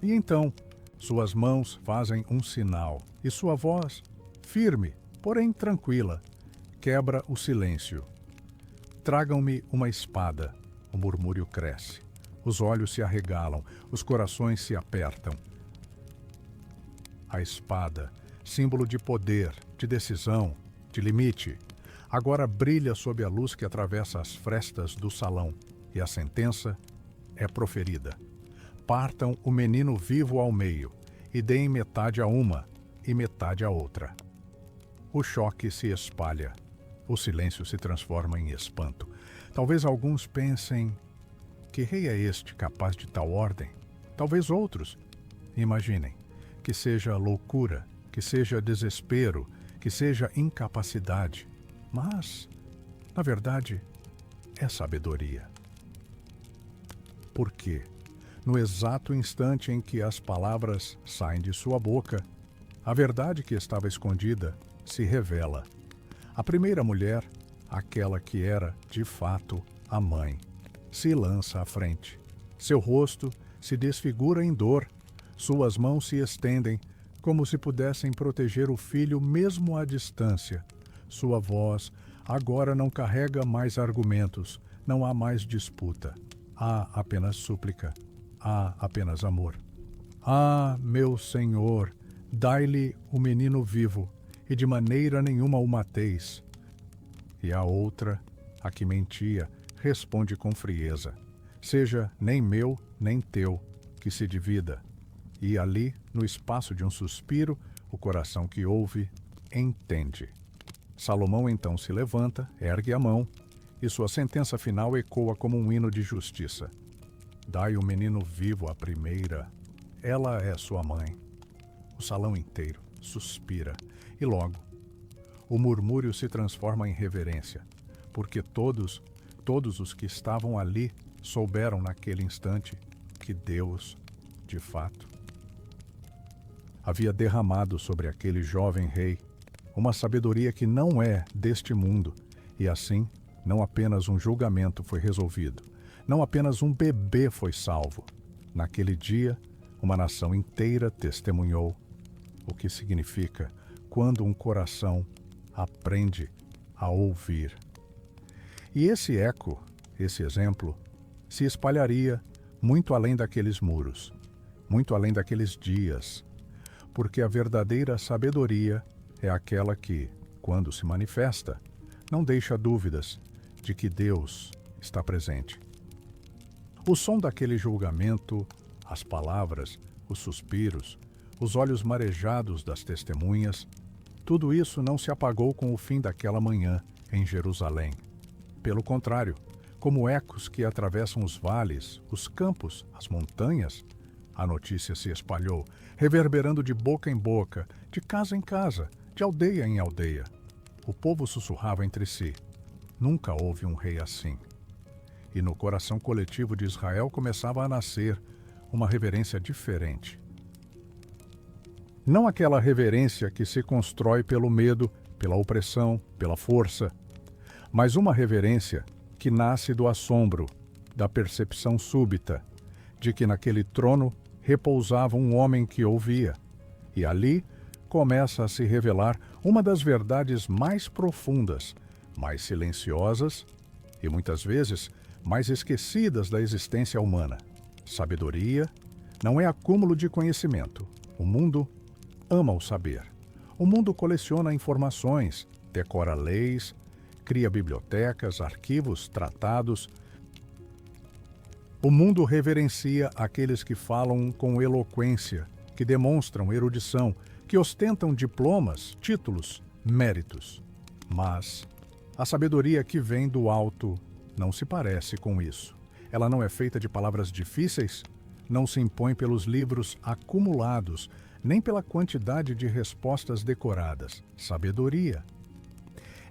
E então, suas mãos fazem um sinal, e sua voz, firme, porém tranquila, quebra o silêncio. Tragam-me uma espada. O murmúrio cresce. Os olhos se arregalam, os corações se apertam. A espada, símbolo de poder, de decisão, de limite, agora brilha sob a luz que atravessa as frestas do salão, e a sentença é proferida. Partam o menino vivo ao meio, e deem metade a uma e metade a outra. O choque se espalha. O silêncio se transforma em espanto. Talvez alguns pensem, que rei é este capaz de tal ordem? Talvez outros imaginem que seja loucura, que seja desespero, que seja incapacidade. Mas, na verdade, é sabedoria. Porque, no exato instante em que as palavras saem de sua boca, a verdade que estava escondida se revela. A primeira mulher, aquela que era, de fato, a mãe, se lança à frente. Seu rosto se desfigura em dor, suas mãos se estendem como se pudessem proteger o filho mesmo à distância. Sua voz agora não carrega mais argumentos, não há mais disputa. Há apenas súplica, há apenas amor. Ah, meu Senhor, dai-lhe o menino vivo, e de maneira nenhuma o mateis. E a outra, a que mentia, responde com frieza: seja nem meu, nem teu, que se divida. E ali, no espaço de um suspiro, o coração que ouve, entende. Salomão então se levanta, ergue a mão, e sua sentença final ecoa como um hino de justiça. Dai o menino vivo à primeira, ela é sua mãe. O salão inteiro suspira, e logo, o murmúrio se transforma em reverência, porque todos os que estavam ali souberam naquele instante que Deus, de fato, havia derramado sobre aquele jovem rei uma sabedoria que não é deste mundo, e assim, não apenas um julgamento foi resolvido, não apenas um bebê foi salvo. Naquele dia, uma nação inteira testemunhou o que significa quando um coração aprende a ouvir. E esse eco, esse exemplo, se espalharia muito além daqueles muros, muito além daqueles dias, porque a verdadeira sabedoria é aquela que, quando se manifesta, não deixa dúvidas de que Deus está presente. O som daquele julgamento, as palavras, os suspiros, os olhos marejados das testemunhas, tudo isso não se apagou com o fim daquela manhã em Jerusalém. Pelo contrário, como ecos que atravessam os vales, os campos, as montanhas, a notícia se espalhou, reverberando de boca em boca, de casa em casa, de aldeia em aldeia. O povo sussurrava entre si: nunca houve um rei assim. E no coração coletivo de Israel começava a nascer uma reverência diferente. Não aquela reverência que se constrói pelo medo, pela opressão, pela força, mas uma reverência que nasce do assombro, da percepção súbita, de que naquele trono repousava um homem que ouvia, e ali começa a se revelar uma das verdades mais profundas, mais silenciosas e muitas vezes mais esquecidas da existência humana. Sabedoria não é acúmulo de conhecimento. O mundo ama o saber. O mundo coleciona informações, decora leis, cria bibliotecas, arquivos, tratados. O mundo reverencia aqueles que falam com eloquência, que demonstram erudição, que ostentam diplomas, títulos, méritos. Mas a sabedoria que vem do alto não se parece com isso. Ela não é feita de palavras difíceis, não se impõe pelos livros acumulados, nem pela quantidade de respostas decoradas. Sabedoria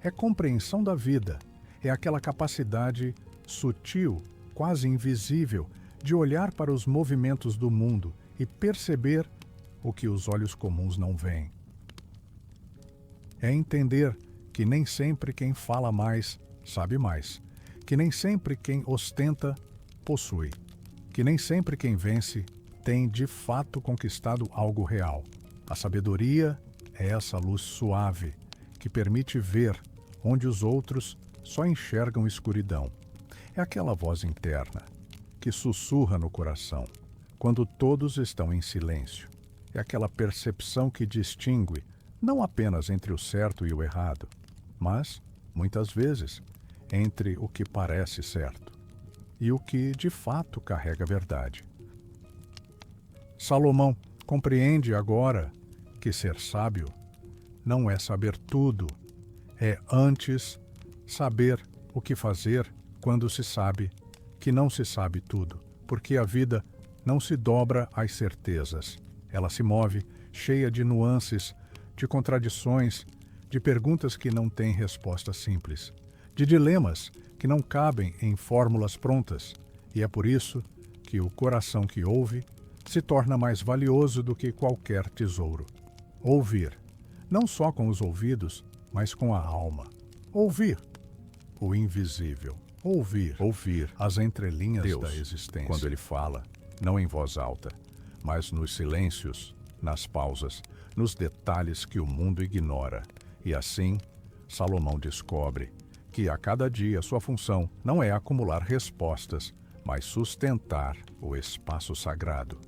é compreensão da vida, é aquela capacidade sutil, quase invisível, de olhar para os movimentos do mundo e perceber o que os olhos comuns não veem. É entender que nem sempre quem fala mais sabe mais, que nem sempre quem ostenta possui, que nem sempre quem vence tem de fato conquistado algo real. A sabedoria é essa luz suave que permite ver onde os outros só enxergam escuridão. É aquela voz interna que sussurra no coração quando todos estão em silêncio. É aquela percepção que distingue não apenas entre o certo e o errado, mas, muitas vezes, entre o que parece certo e o que de fato carrega a verdade. Salomão compreende agora que ser sábio não é saber tudo, é antes saber o que fazer quando se sabe que não se sabe tudo, porque a vida não se dobra às certezas. Ela se move cheia de nuances, de contradições, de perguntas que não têm resposta simples, de dilemas que não cabem em fórmulas prontas, e é por isso que o coração que ouve se torna mais valioso do que qualquer tesouro. Ouvir, não só com os ouvidos, mas com a alma. Ouvir o invisível. Ouvir as entrelinhas Deus, da existência. quando Ele fala, não em voz alta, mas nos silêncios, nas pausas, nos detalhes que o mundo ignora. E assim, Salomão descobre que a cada dia sua função não é acumular respostas, mas sustentar o espaço sagrado,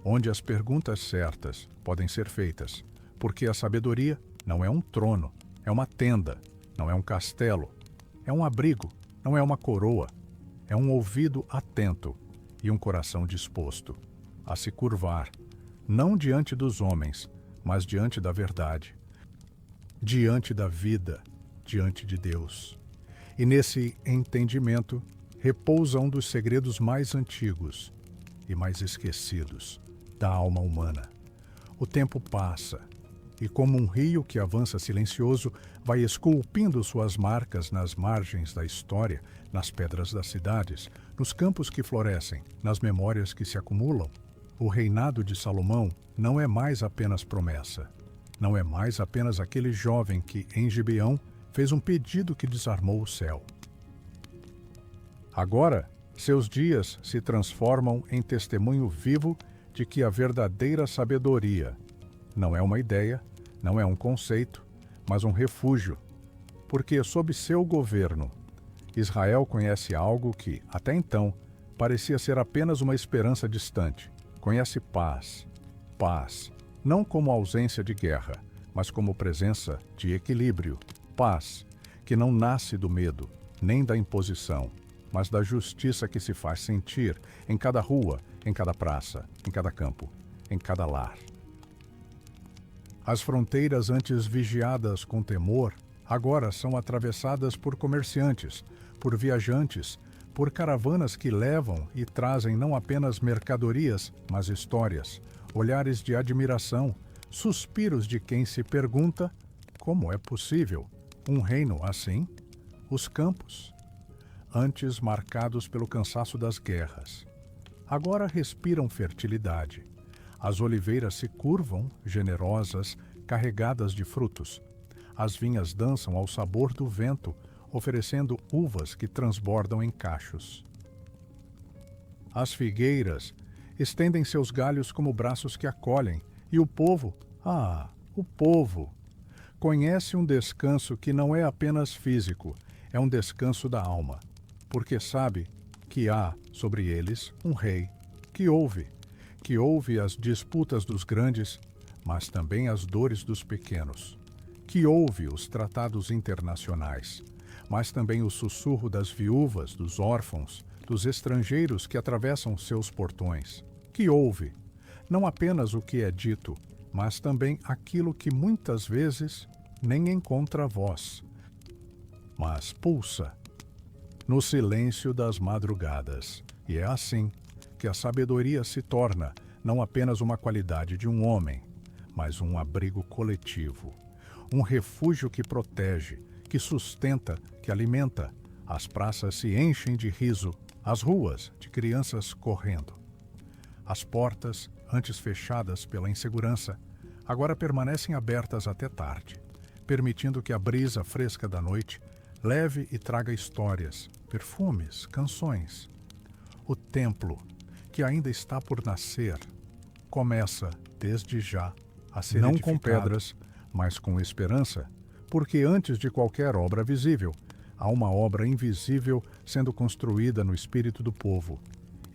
onde as perguntas certas podem ser feitas, porque a sabedoria não é um trono, é uma tenda, não é um castelo, é um abrigo, não é uma coroa, é um ouvido atento e um coração disposto a se curvar, não diante dos homens, mas diante da verdade, diante da vida, diante de Deus. E nesse entendimento repousa um dos segredos mais antigos e mais esquecidos da alma humana. O tempo passa, e como um rio que avança silencioso, vai esculpindo suas marcas nas margens da história, nas pedras das cidades, nos campos que florescem, nas memórias que se acumulam. O reinado de Salomão não é mais apenas promessa. Não é mais apenas aquele jovem que, em Gibeão, fez um pedido que desarmou o céu. Agora, seus dias se transformam em testemunho vivo de que a verdadeira sabedoria não é uma ideia, não é um conceito, mas um refúgio, porque sob seu governo, Israel conhece algo que, até então, parecia ser apenas uma esperança distante. Conhece paz. Paz, não como ausência de guerra, mas como presença de equilíbrio. Paz, que não nasce do medo, nem da imposição, mas da justiça que se faz sentir em cada rua, em cada praça, em cada campo, em cada lar. As fronteiras antes vigiadas com temor, agora são atravessadas por comerciantes, por viajantes, por caravanas que levam e trazem não apenas mercadorias, mas histórias, olhares de admiração, suspiros de quem se pergunta como é possível um reino assim? Os campos, antes marcados pelo cansaço das guerras, agora respiram fertilidade. As oliveiras se curvam, generosas, carregadas de frutos. As vinhas dançam ao sabor do vento, oferecendo uvas que transbordam em cachos. As figueiras estendem seus galhos como braços que acolhem, e o povo, o povo, conhece um descanso que não é apenas físico, é um descanso da alma, porque sabe que há sobre eles um rei que ouve as disputas dos grandes, mas também as dores dos pequenos, que ouve os tratados internacionais, mas também o sussurro das viúvas, dos órfãos, dos estrangeiros que atravessam seus portões, que ouve não apenas o que é dito, mas também aquilo que muitas vezes nem encontra voz, mas pulsa no silêncio das madrugadas. E é assim que a sabedoria se torna não apenas uma qualidade de um homem, mas um abrigo coletivo, um refúgio que protege, que sustenta, que alimenta. As praças se enchem de riso, as ruas de crianças correndo. As portas, antes fechadas pela insegurança, agora permanecem abertas até tarde, permitindo que a brisa fresca da noite leve e traga histórias, perfumes, canções. O templo, que ainda está por nascer, começa, desde já, a ser não edificado, com pedras, mas com esperança, porque antes de qualquer obra visível, há uma obra invisível sendo construída no espírito do povo.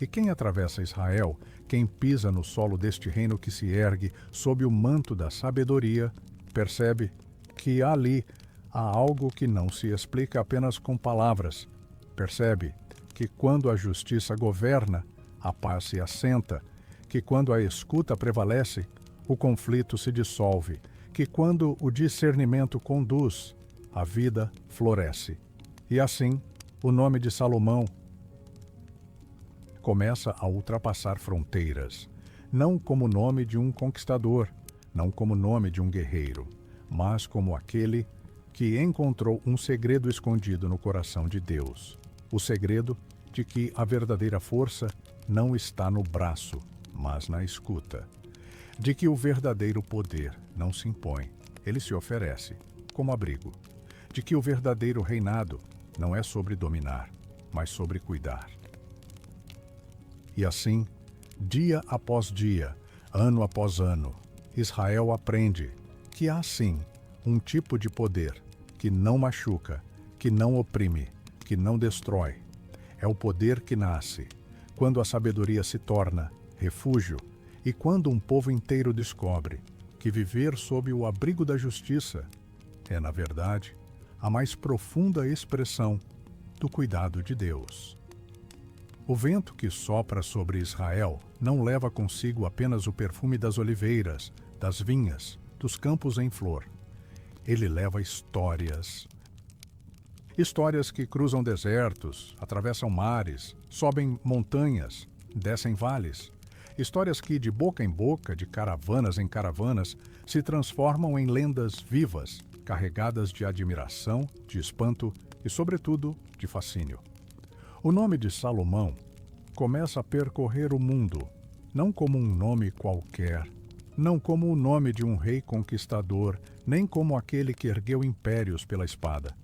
E quem atravessa Israel, quem pisa no solo deste reino que se ergue sob o manto da sabedoria, percebe que ali há algo que não se explica apenas com palavras. Percebe que quando a justiça governa, a paz se assenta, que quando a escuta prevalece, o conflito se dissolve, que quando o discernimento conduz, a vida floresce. E assim, o nome de Salomão começa a ultrapassar fronteiras, não como nome de um conquistador, não como nome de um guerreiro, mas como aquele que encontrou um segredo escondido no coração de Deus. O segredo de que a verdadeira força não está no braço, mas na escuta. De que o verdadeiro poder não se impõe, ele se oferece, como abrigo. De que o verdadeiro reinado não é sobre dominar, mas sobre cuidar. E assim, dia após dia, ano após ano, Israel aprende que há sim um tipo de poder que não machuca, que não oprime, que não destrói. É o poder que nasce quando a sabedoria se torna refúgio e quando um povo inteiro descobre que viver sob o abrigo da justiça é, na verdade, a mais profunda expressão do cuidado de Deus. O vento que sopra sobre Israel não leva consigo apenas o perfume das oliveiras, das vinhas, dos campos em flor. Ele leva histórias. Histórias que cruzam desertos, atravessam mares, sobem montanhas, descem vales. Histórias que, de boca em boca, de caravanas em caravanas, se transformam em lendas vivas, carregadas de admiração, de espanto e, sobretudo, de fascínio. O nome de Salomão começa a percorrer o mundo, não como um nome qualquer, não como o nome de um rei conquistador, nem como aquele que ergueu impérios pela espada,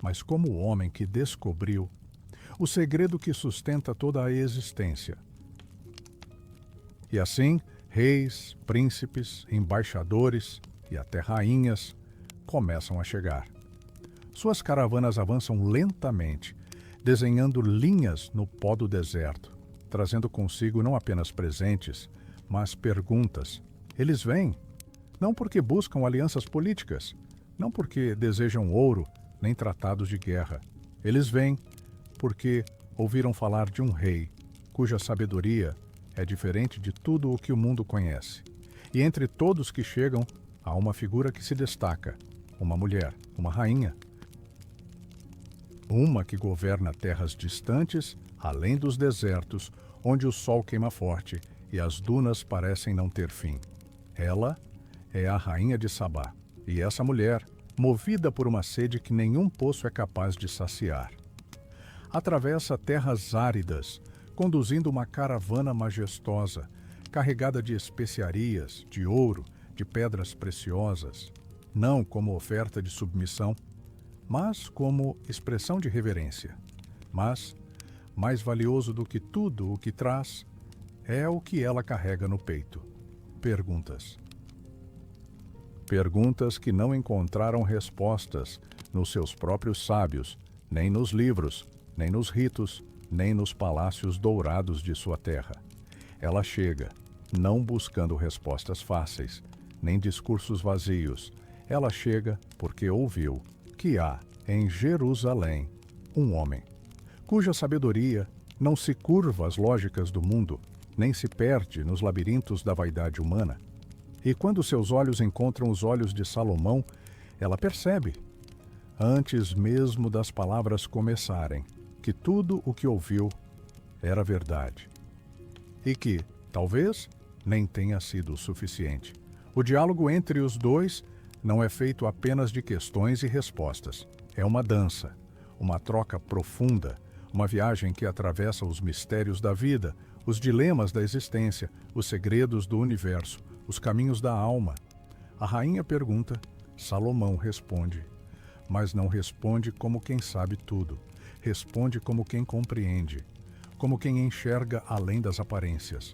mas como o homem que descobriu o segredo que sustenta toda a existência. E assim, reis, príncipes, embaixadores e até rainhas começam a chegar. Suas caravanas avançam lentamente, desenhando linhas no pó do deserto, trazendo consigo não apenas presentes, mas perguntas. Eles vêm, não porque buscam alianças políticas, não porque desejam ouro, nem tratados de guerra. Eles vêm porque ouviram falar de um rei, cuja sabedoria é diferente de tudo o que o mundo conhece. E entre todos que chegam, há uma figura que se destaca, uma mulher, uma rainha. Uma que governa terras distantes, além dos desertos, onde o sol queima forte e as dunas parecem não ter fim. Ela é a rainha de Sabá, e essa mulher, movida por uma sede que nenhum poço é capaz de saciar, atravessa terras áridas, conduzindo uma caravana majestosa, carregada de especiarias, de ouro, de pedras preciosas, não como oferta de submissão, mas como expressão de reverência. Mas, mais valioso do que tudo o que traz, é o que ela carrega no peito. Perguntas. Perguntas que não encontraram respostas nos seus próprios sábios, nem nos livros, nem nos ritos, nem nos palácios dourados de sua terra. Ela chega, não buscando respostas fáceis, nem discursos vazios. Ela chega porque ouviu que há, em Jerusalém, um homem, cuja sabedoria não se curva às lógicas do mundo, nem se perde nos labirintos da vaidade humana. E quando seus olhos encontram os olhos de Salomão, ela percebe, antes mesmo das palavras começarem, que tudo o que ouviu era verdade. E que, talvez, nem tenha sido o suficiente. O diálogo entre os dois não é feito apenas de questões e respostas. É uma dança, uma troca profunda, uma viagem que atravessa os mistérios da vida, os dilemas da existência, os segredos do universo, os caminhos da alma. A rainha pergunta, Salomão responde, mas não responde como quem sabe tudo. Responde como quem compreende, como quem enxerga além das aparências.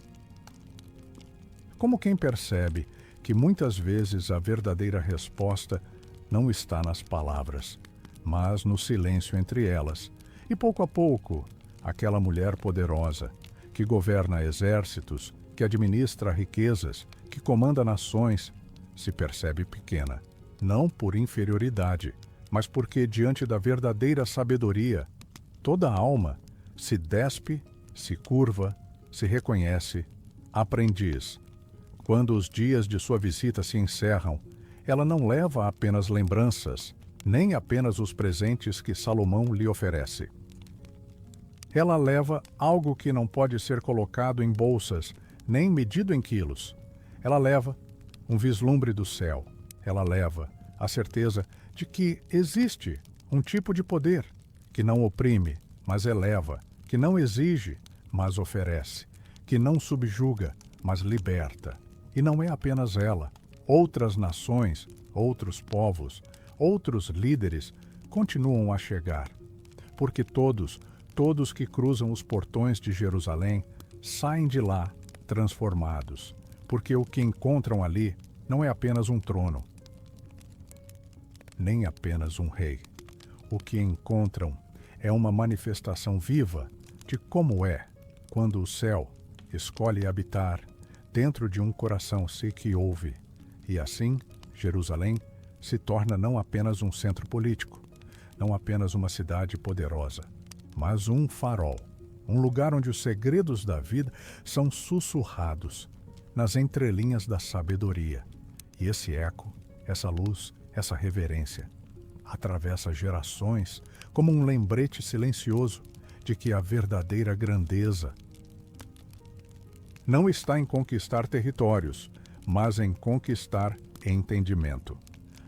Como quem percebe que muitas vezes a verdadeira resposta não está nas palavras, mas no silêncio entre elas. E pouco a pouco, aquela mulher poderosa, que governa exércitos, que administra riquezas, que comanda nações, se percebe pequena, não por inferioridade, mas porque diante da verdadeira sabedoria, toda a alma se despe, se curva, se reconhece, aprendiz. Quando os dias de sua visita se encerram, ela não leva apenas lembranças, nem apenas os presentes que Salomão lhe oferece. Ela leva algo que não pode ser colocado em bolsas, nem medido em quilos. Ela leva um vislumbre do céu. Ela leva a certeza de que existe um tipo de poder que não oprime, mas eleva, que não exige, mas oferece, que não subjuga, mas liberta. E não é apenas ela. Outras nações, outros povos, outros líderes continuam a chegar. Porque todos que cruzam os portões de Jerusalém saem de lá transformados. Porque o que encontram ali não é apenas um trono, nem apenas um rei. O que encontram é uma manifestação viva de como é quando o céu escolhe habitar dentro de um coração que ouve. E assim, Jerusalém se torna não apenas um centro político, não apenas uma cidade poderosa, mas um farol, um lugar onde os segredos da vida são sussurrados nas entrelinhas da sabedoria. E esse eco, essa luz, essa reverência, atravessa gerações como um lembrete silencioso de que a verdadeira grandeza não está em conquistar territórios, mas em conquistar entendimento.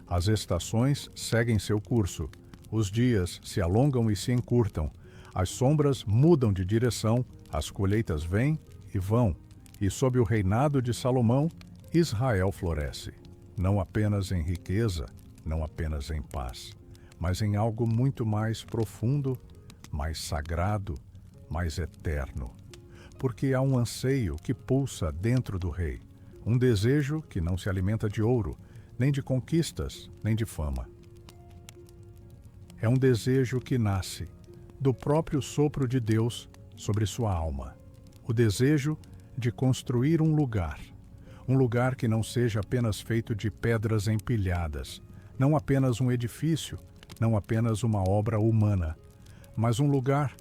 As estações seguem seu curso, os dias se alongam e se encurtam, as sombras mudam de direção, as colheitas vêm e vão, e sob o reinado de Salomão, Israel floresce, não apenas em riqueza, não apenas em paz, mas em algo muito mais profundo, mais sagrado, mais eterno. Porque há um anseio que pulsa dentro do rei, um desejo que não se alimenta de ouro, nem de conquistas, nem de fama. É um desejo que nasce do próprio sopro de Deus sobre sua alma. O desejo de construir um lugar que não seja apenas feito de pedras empilhadas, não apenas um edifício, não apenas uma obra humana, mas um lugar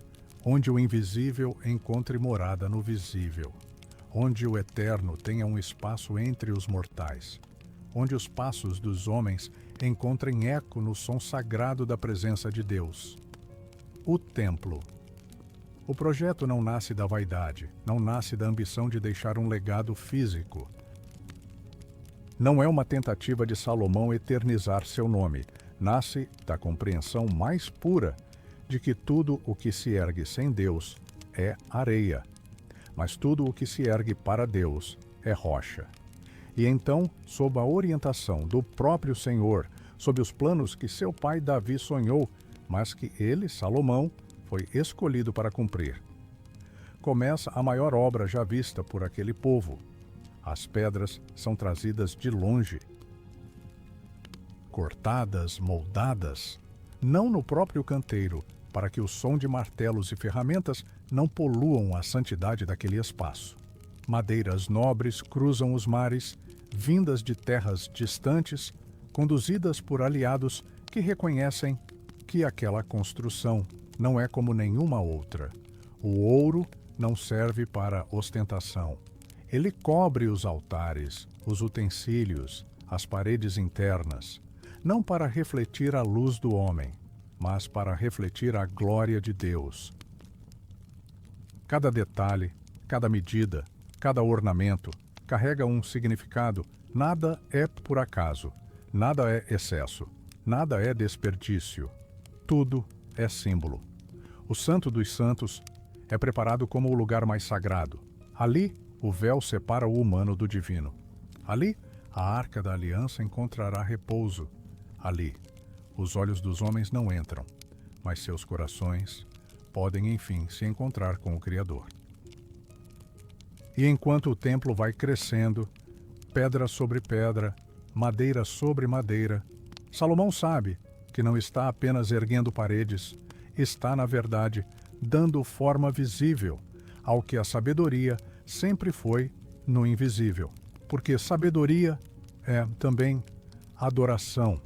onde o invisível encontre morada no visível, onde o eterno tenha um espaço entre os mortais, onde os passos dos homens encontrem eco no som sagrado da presença de Deus. O templo. O projeto não nasce da vaidade, não nasce da ambição de deixar um legado físico. Não é uma tentativa de Salomão eternizar seu nome, nasce da compreensão mais pura de que tudo o que se ergue sem Deus é areia, mas tudo o que se ergue para Deus é rocha. E então, sob a orientação do próprio Senhor, sob os planos que seu pai Davi sonhou, mas que ele, Salomão, foi escolhido para cumprir, começa a maior obra já vista por aquele povo. As pedras são trazidas de longe, cortadas, moldadas, não no próprio canteiro, para que o som de martelos e ferramentas não poluam a santidade daquele espaço. Madeiras nobres cruzam os mares, vindas de terras distantes, conduzidas por aliados que reconhecem que aquela construção não é como nenhuma outra. O ouro não serve para ostentação. Ele cobre os altares, os utensílios, as paredes internas, não para refletir a luz do homem, mas para refletir a glória de Deus. Cada detalhe, cada medida, cada ornamento carrega um significado. Nada é por acaso, nada é excesso, nada é desperdício. Tudo é símbolo. O Santo dos Santos é preparado como o lugar mais sagrado. Ali, o véu separa o humano do divino. Ali, a Arca da Aliança encontrará repouso. Ali, os olhos dos homens não entram, mas seus corações podem, enfim, se encontrar com o Criador. E enquanto o templo vai crescendo, pedra sobre pedra, madeira sobre madeira, Salomão sabe que não está apenas erguendo paredes, está, na verdade, dando forma visível ao que a sabedoria sempre foi no invisível. Porque sabedoria é também adoração.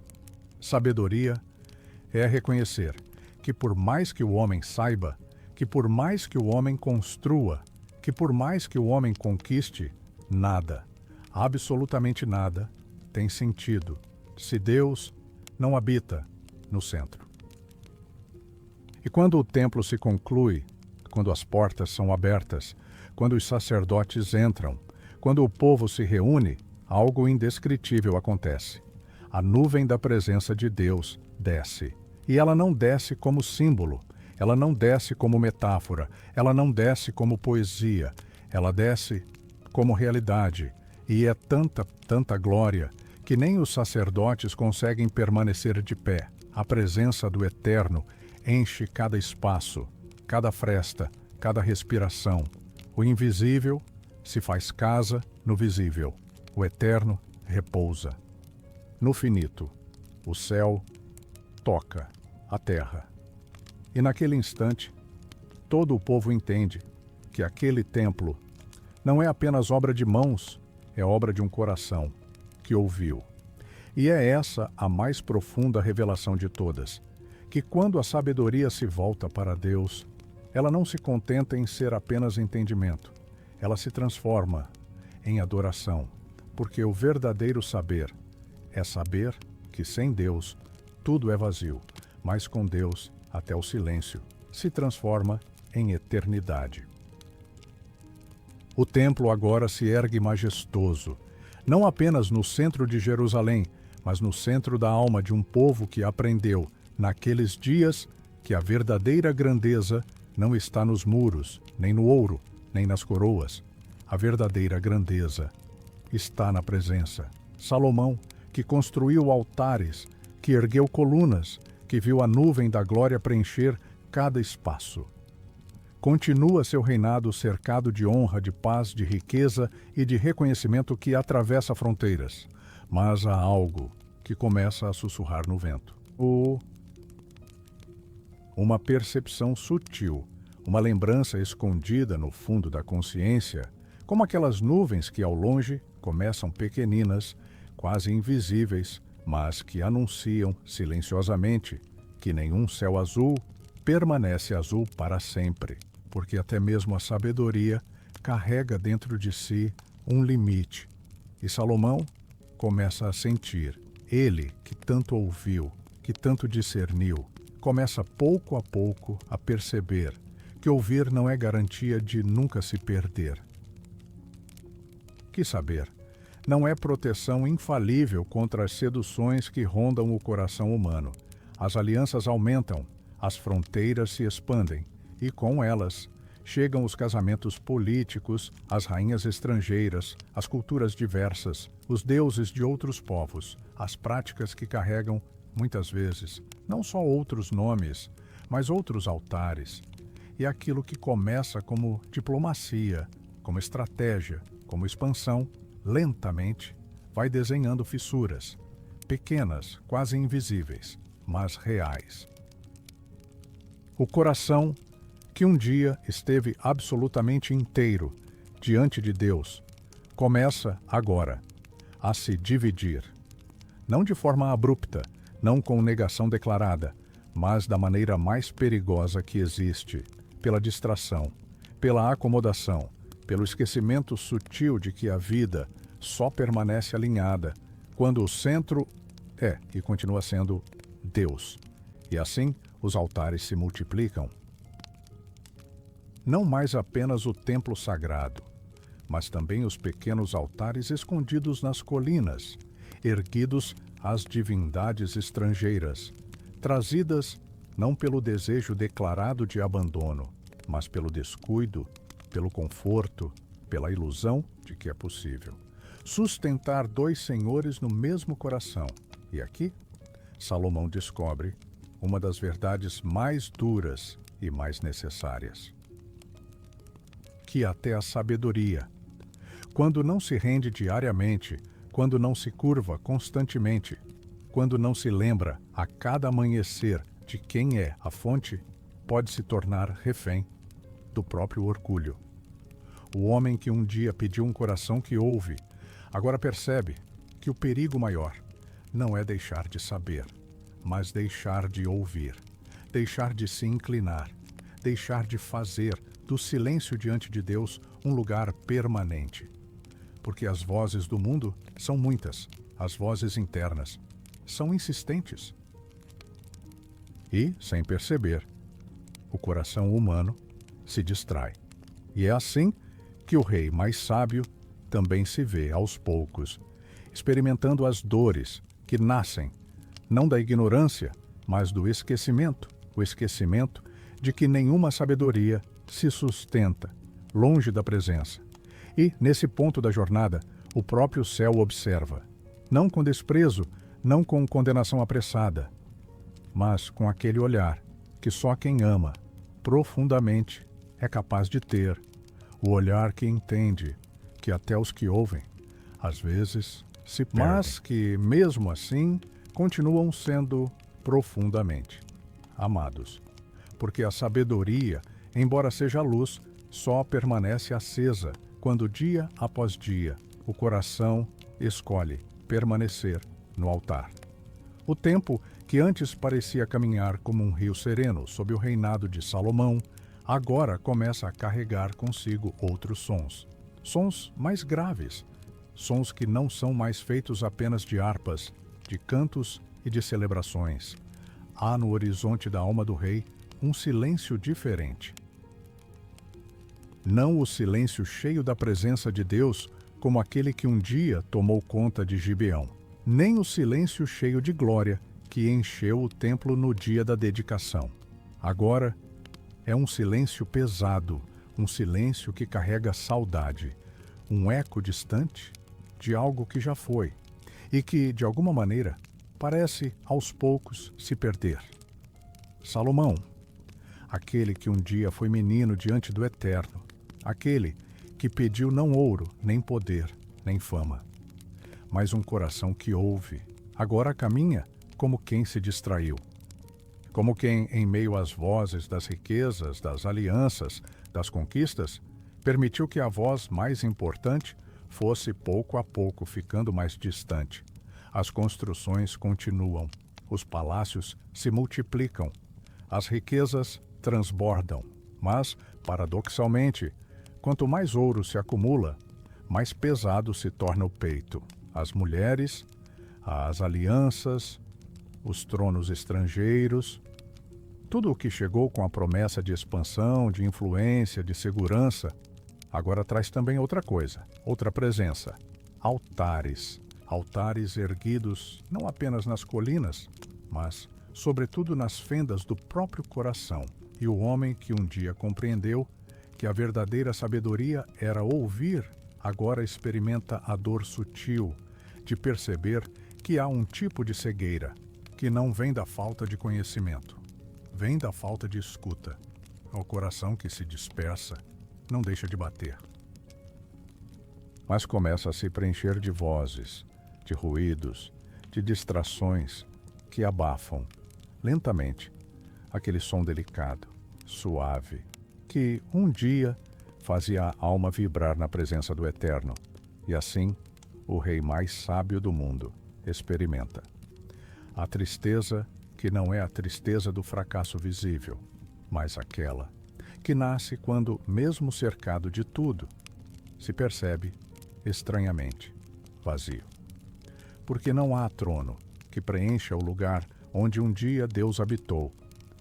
Sabedoria é reconhecer que por mais que o homem saiba, que por mais que o homem construa, que por mais que o homem conquiste, nada, absolutamente nada, tem sentido se Deus não habita no centro. E quando o templo se conclui, quando as portas são abertas, quando os sacerdotes entram, quando o povo se reúne, algo indescritível acontece. A nuvem da presença de Deus desce. E ela não desce como símbolo, ela não desce como metáfora, ela não desce como poesia, ela desce como realidade. E é tanta glória que nem os sacerdotes conseguem permanecer de pé. A presença do Eterno enche cada espaço, cada fresta, cada respiração. O invisível se faz casa no visível. O Eterno repousa. No finito, o céu toca a terra. E naquele instante, todo o povo entende que aquele templo não é apenas obra de mãos, é obra de um coração que ouviu. E é essa a mais profunda revelação de todas, que quando a sabedoria se volta para Deus, ela não se contenta em ser apenas entendimento, ela se transforma em adoração, porque o verdadeiro saber é saber que sem Deus tudo é vazio, mas com Deus até o silêncio se transforma em eternidade. O templo agora se ergue majestoso, não apenas no centro de Jerusalém, mas no centro da alma de um povo que aprendeu, naqueles dias, que a verdadeira grandeza não está nos muros, nem no ouro, nem nas coroas. A verdadeira grandeza está na presença. Salomão, que construiu altares, que ergueu colunas, que viu a nuvem da glória preencher cada espaço. Continua seu reinado cercado de honra, de paz, de riqueza e de reconhecimento que atravessa fronteiras. Mas há algo que começa a sussurrar no vento. Uma percepção sutil, uma lembrança escondida no fundo da consciência, como aquelas nuvens que ao longe começam pequeninas, quase invisíveis, mas que anunciam silenciosamente que nenhum céu azul permanece azul para sempre, porque até mesmo a sabedoria carrega dentro de si um limite. E Salomão começa a sentir, ele que tanto ouviu, que tanto discerniu, começa pouco a pouco a perceber que ouvir não é garantia de nunca se perder. Que saber não é proteção infalível contra as seduções que rondam o coração humano. As alianças aumentam, as fronteiras se expandem, e com elas chegam os casamentos políticos, as rainhas estrangeiras, as culturas diversas, os deuses de outros povos, as práticas que carregam, muitas vezes, não só outros nomes, mas outros altares. E aquilo que começa como diplomacia, como estratégia, como expansão, lentamente vai desenhando fissuras, pequenas, quase invisíveis, mas reais. O coração, que um dia esteve absolutamente inteiro diante de Deus, começa agora a se dividir. Não de forma abrupta, não com negação declarada, mas da maneira mais perigosa que existe, pela distração, pela acomodação, pelo esquecimento sutil de que a vida só permanece alinhada quando o centro é e continua sendo Deus. E assim, os altares se multiplicam. Não mais apenas o templo sagrado, mas também os pequenos altares escondidos nas colinas, erguidos às divindades estrangeiras, trazidas não pelo desejo declarado de abandono, mas pelo descuido, pelo conforto, pela ilusão de que é possível sustentar dois senhores no mesmo coração. E aqui, Salomão descobre uma das verdades mais duras e mais necessárias. Que até a sabedoria, quando não se rende diariamente, quando não se curva constantemente, quando não se lembra a cada amanhecer de quem é a fonte, pode se tornar refém do próprio orgulho. O homem que um dia pediu um coração que ouve, agora percebe que o perigo maior não é deixar de saber, mas deixar de ouvir, deixar de se inclinar, deixar de fazer do silêncio diante de Deus um lugar permanente. Porque as vozes do mundo são muitas, as vozes internas são insistentes. E, sem perceber, o coração humano se distrai. E é assim que o rei mais sábio também se vê aos poucos, experimentando as dores que nascem, não da ignorância, mas do esquecimento, o esquecimento de que nenhuma sabedoria se sustenta longe da presença. E, nesse ponto da jornada, o próprio céu observa, não com desprezo, não com condenação apressada, mas com aquele olhar que só quem ama profundamente é capaz de ter, o olhar que entende que até os que ouvem, às vezes, se perdem, mas que, mesmo assim, continuam sendo profundamente amados. Porque a sabedoria, embora seja luz, só permanece acesa quando, dia após dia, o coração escolhe permanecer no altar. O tempo que antes parecia caminhar como um rio sereno sob o reinado de Salomão, agora começa a carregar consigo outros sons. Sons mais graves, sons que não são mais feitos apenas de harpas, de cantos e de celebrações. Há no horizonte da alma do rei um silêncio diferente. Não o silêncio cheio da presença de Deus, como aquele que um dia tomou conta de Gibeão, nem o silêncio cheio de glória que encheu o templo no dia da dedicação. Agora é um silêncio pesado, um silêncio que carrega saudade, um eco distante de algo que já foi e que, de alguma maneira, parece aos poucos se perder. Salomão, aquele que um dia foi menino diante do Eterno, aquele que pediu não ouro, nem poder, nem fama, mas um coração que ouve, agora caminha como quem se distraiu, como quem, em meio às vozes das riquezas, das alianças, das conquistas, permitiu que a voz mais importante fosse pouco a pouco ficando mais distante. As construções continuam, os palácios se multiplicam, as riquezas transbordam, mas, paradoxalmente, quanto mais ouro se acumula, mais pesado se torna o peito. As mulheres, as alianças, os tronos estrangeiros, tudo o que chegou com a promessa de expansão, de influência, de segurança, agora traz também outra coisa, outra presença: altares. Altares erguidos não apenas nas colinas, mas, sobretudo, nas fendas do próprio coração. E o homem que um dia compreendeu que a verdadeira sabedoria era ouvir, agora experimenta a dor sutil de perceber que há um tipo de cegueira que não vem da falta de conhecimento, vem da falta de escuta. O coração que se dispersa não deixa de bater, mas começa a se preencher de vozes, de ruídos, de distrações que abafam, lentamente, aquele som delicado, suave, que um dia fazia a alma vibrar na presença do Eterno, e assim o rei mais sábio do mundo experimenta. A tristeza que não é a tristeza do fracasso visível, mas aquela que nasce quando, mesmo cercado de tudo, se percebe, estranhamente, vazio. Porque não há trono que preencha o lugar onde um dia Deus habitou.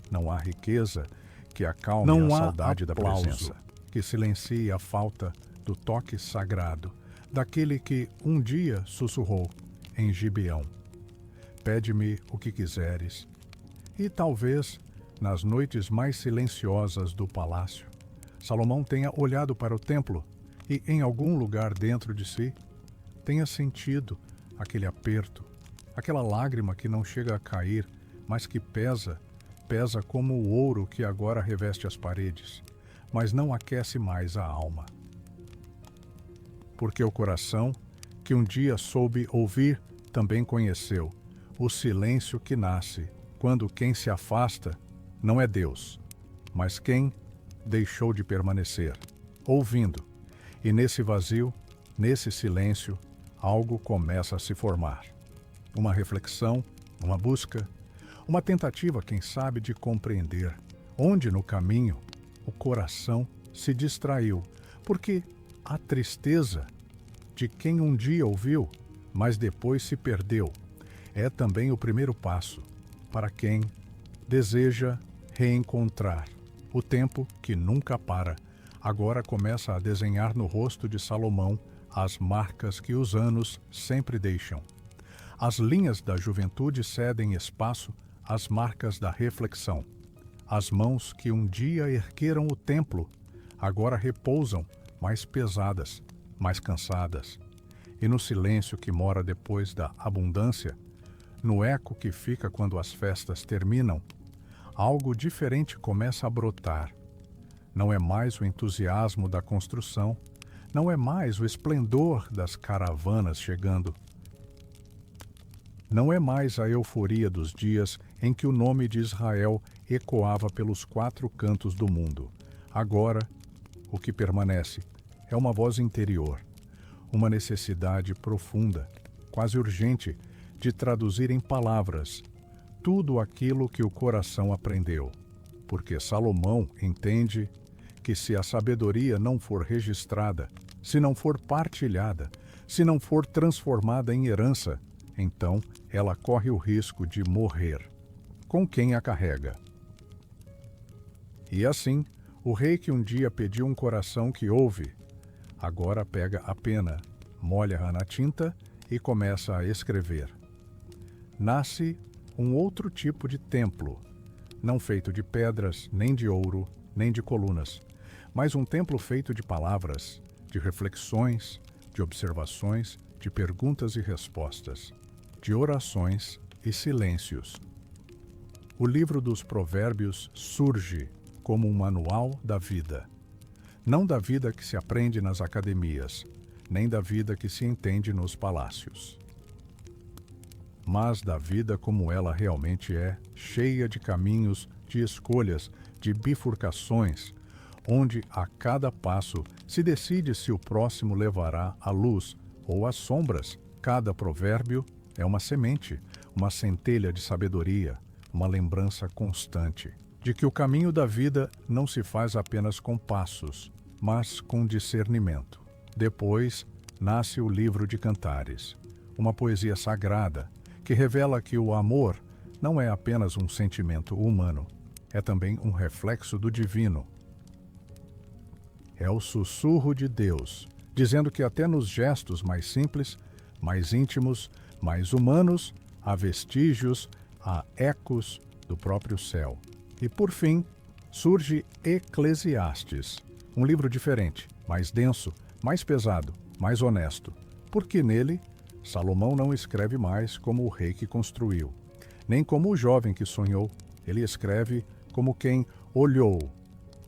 Não há riqueza que acalme a saudade da presença, que silencie a falta do toque sagrado daquele que um dia sussurrou em Gibeão: pede-me o que quiseres. E talvez, nas noites mais silenciosas do palácio, Salomão tenha olhado para o templo e, em algum lugar dentro de si, tenha sentido aquele aperto, aquela lágrima que não chega a cair, mas que pesa como o ouro que agora reveste as paredes, mas não aquece mais a alma. Porque o coração, que um dia soube ouvir, também conheceu o silêncio que nasce quando quem se afasta não é Deus, mas quem deixou de permanecer, ouvindo. E nesse vazio, nesse silêncio, algo começa a se formar. Uma reflexão, uma busca, uma tentativa, quem sabe, de compreender onde no caminho o coração se distraiu, porque a tristeza de quem um dia ouviu, mas depois se perdeu, é também o primeiro passo para quem deseja reencontrar. O tempo que nunca para, agora começa a desenhar no rosto de Salomão as marcas que os anos sempre deixam. As linhas da juventude cedem espaço às marcas da reflexão. As mãos que um dia ergueram o templo, agora repousam mais pesadas, mais cansadas. E no silêncio que mora depois da abundância, no eco que fica quando as festas terminam, algo diferente começa a brotar. Não é mais o entusiasmo da construção, não é mais o esplendor das caravanas chegando. Não é mais a euforia dos dias em que o nome de Israel ecoava pelos 4 cantos do mundo. Agora, o que permanece é uma voz interior, uma necessidade profunda, quase urgente, de traduzir em palavras tudo aquilo que o coração aprendeu. Porque Salomão entende que se a sabedoria não for registrada, se não for partilhada, se não for transformada em herança, então ela corre o risco de morrer com quem a carrega. E assim, o rei que um dia pediu um coração que ouve, agora pega a pena, molha-a na tinta e começa a escrever. Nasce um outro tipo de templo, não feito de pedras, nem de ouro, nem de colunas, mas um templo feito de palavras, de reflexões, de observações, de perguntas e respostas, de orações e silêncios. O livro dos Provérbios surge como um manual da vida. Não da vida que se aprende nas academias, nem da vida que se entende nos palácios, mas da vida como ela realmente é, cheia de caminhos, de escolhas, de bifurcações, onde a cada passo se decide se o próximo levará à luz ou às sombras. Cada provérbio é uma semente, uma centelha de sabedoria, uma lembrança constante de que o caminho da vida não se faz apenas com passos, mas com discernimento. Depois nasce o livro de Cantares, uma poesia sagrada que revela que o amor não é apenas um sentimento humano, é também um reflexo do divino. É o sussurro de Deus, dizendo que até nos gestos mais simples, mais íntimos, mais humanos, há vestígios, há ecos do próprio céu. E por fim, surge Eclesiastes, um livro diferente, mais denso, mais pesado, mais honesto, porque nele Salomão não escreve mais como o rei que construiu, nem como o jovem que sonhou. Ele escreve como quem olhou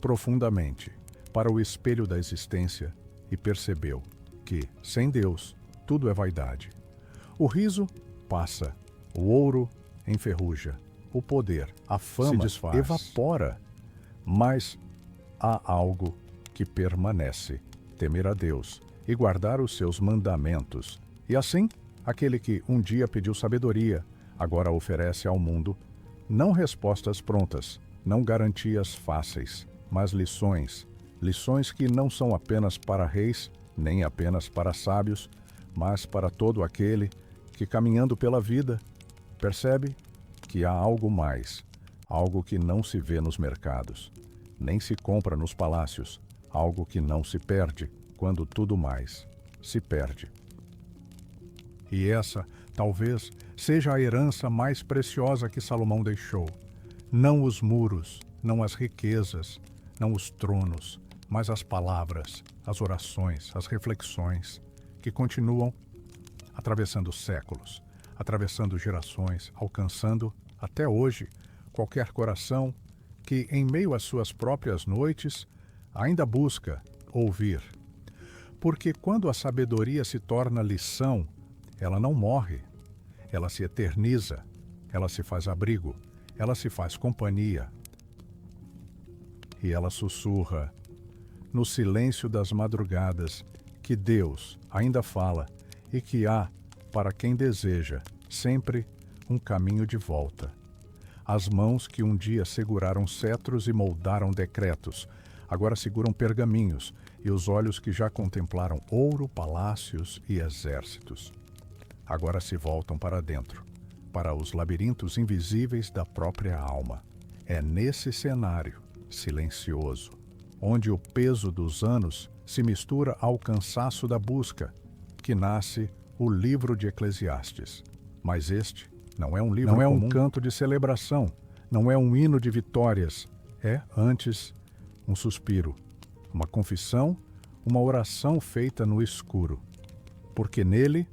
profundamente para o espelho da existência e percebeu que, sem Deus, tudo é vaidade. O riso passa, o ouro enferruja, o poder, a fama se desfaz, evapora, mas há algo que permanece: temer a Deus e guardar os seus mandamentos. E assim, aquele que um dia pediu sabedoria, agora oferece ao mundo não respostas prontas, não garantias fáceis, mas lições que não são apenas para reis, nem apenas para sábios, mas para todo aquele que, caminhando pela vida, percebe que há algo mais, algo que não se vê nos mercados, nem se compra nos palácios, algo que não se perde quando tudo mais se perde. E essa, talvez, seja a herança mais preciosa que Salomão deixou. Não os muros, não as riquezas, não os tronos, mas as palavras, as orações, as reflexões, que continuam atravessando séculos, atravessando gerações, alcançando, até hoje, qualquer coração que, em meio às suas próprias noites, ainda busca ouvir. Porque quando a sabedoria se torna lição, ela não morre, ela se eterniza, ela se faz abrigo, ela se faz companhia. E ela sussurra, no silêncio das madrugadas, que Deus ainda fala e que há, para quem deseja, sempre um caminho de volta. As mãos que um dia seguraram cetros e moldaram decretos, agora seguram pergaminhos, e os olhos que já contemplaram ouro, palácios e exércitos, agora se voltam para dentro, para os labirintos invisíveis da própria alma. É nesse cenário silencioso, onde o peso dos anos se mistura ao cansaço da busca, que nasce o livro de Eclesiastes. Mas este não é um livro comum. Não é um canto de celebração, não é um hino de vitórias. É, antes, um suspiro, uma confissão, uma oração feita no escuro. Porque nele,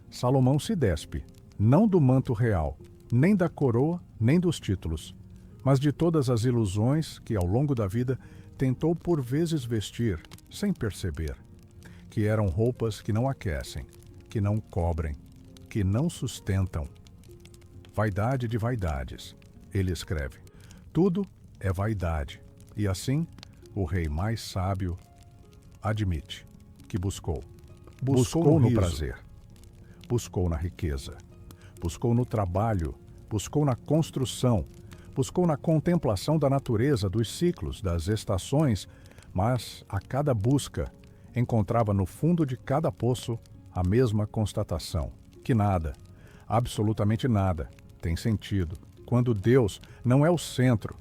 Salomão se despe, não do manto real, nem da coroa, nem dos títulos, mas de todas as ilusões que ao longo da vida tentou por vezes vestir, sem perceber, que eram roupas que não aquecem, que não cobrem, que não sustentam. Vaidade de vaidades, ele escreve. Tudo é vaidade, e assim o rei mais sábio admite que buscou. Buscou no prazer, buscou na riqueza, buscou no trabalho, buscou na construção, buscou na contemplação da natureza, dos ciclos, das estações, mas a cada busca encontrava no fundo de cada poço a mesma constatação, que nada, absolutamente nada, tem sentido, quando Deus não é o centro.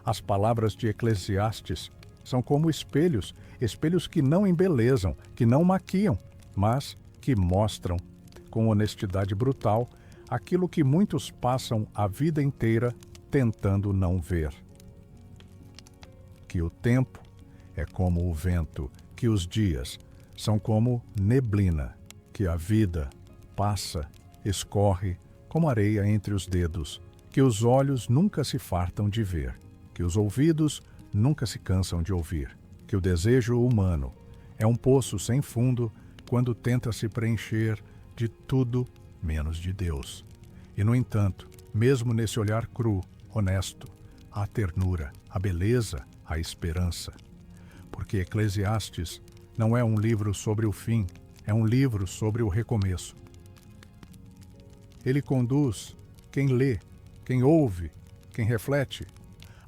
As palavras de Eclesiastes são como espelhos, espelhos que não embelezam, que não maquiam, mas que mostram, com honestidade brutal, aquilo que muitos passam a vida inteira tentando não ver. Que o tempo é como o vento, que os dias são como neblina, que a vida passa, escorre como areia entre os dedos, que os olhos nunca se fartam de ver, que os ouvidos nunca se cansam de ouvir, que o desejo humano é um poço sem fundo quando tenta se preencher de tudo menos de Deus. E, no entanto, mesmo nesse olhar cru, honesto, há ternura, a beleza, a esperança. Porque Eclesiastes não é um livro sobre o fim, é um livro sobre o recomeço. Ele conduz quem lê, quem ouve, quem reflete,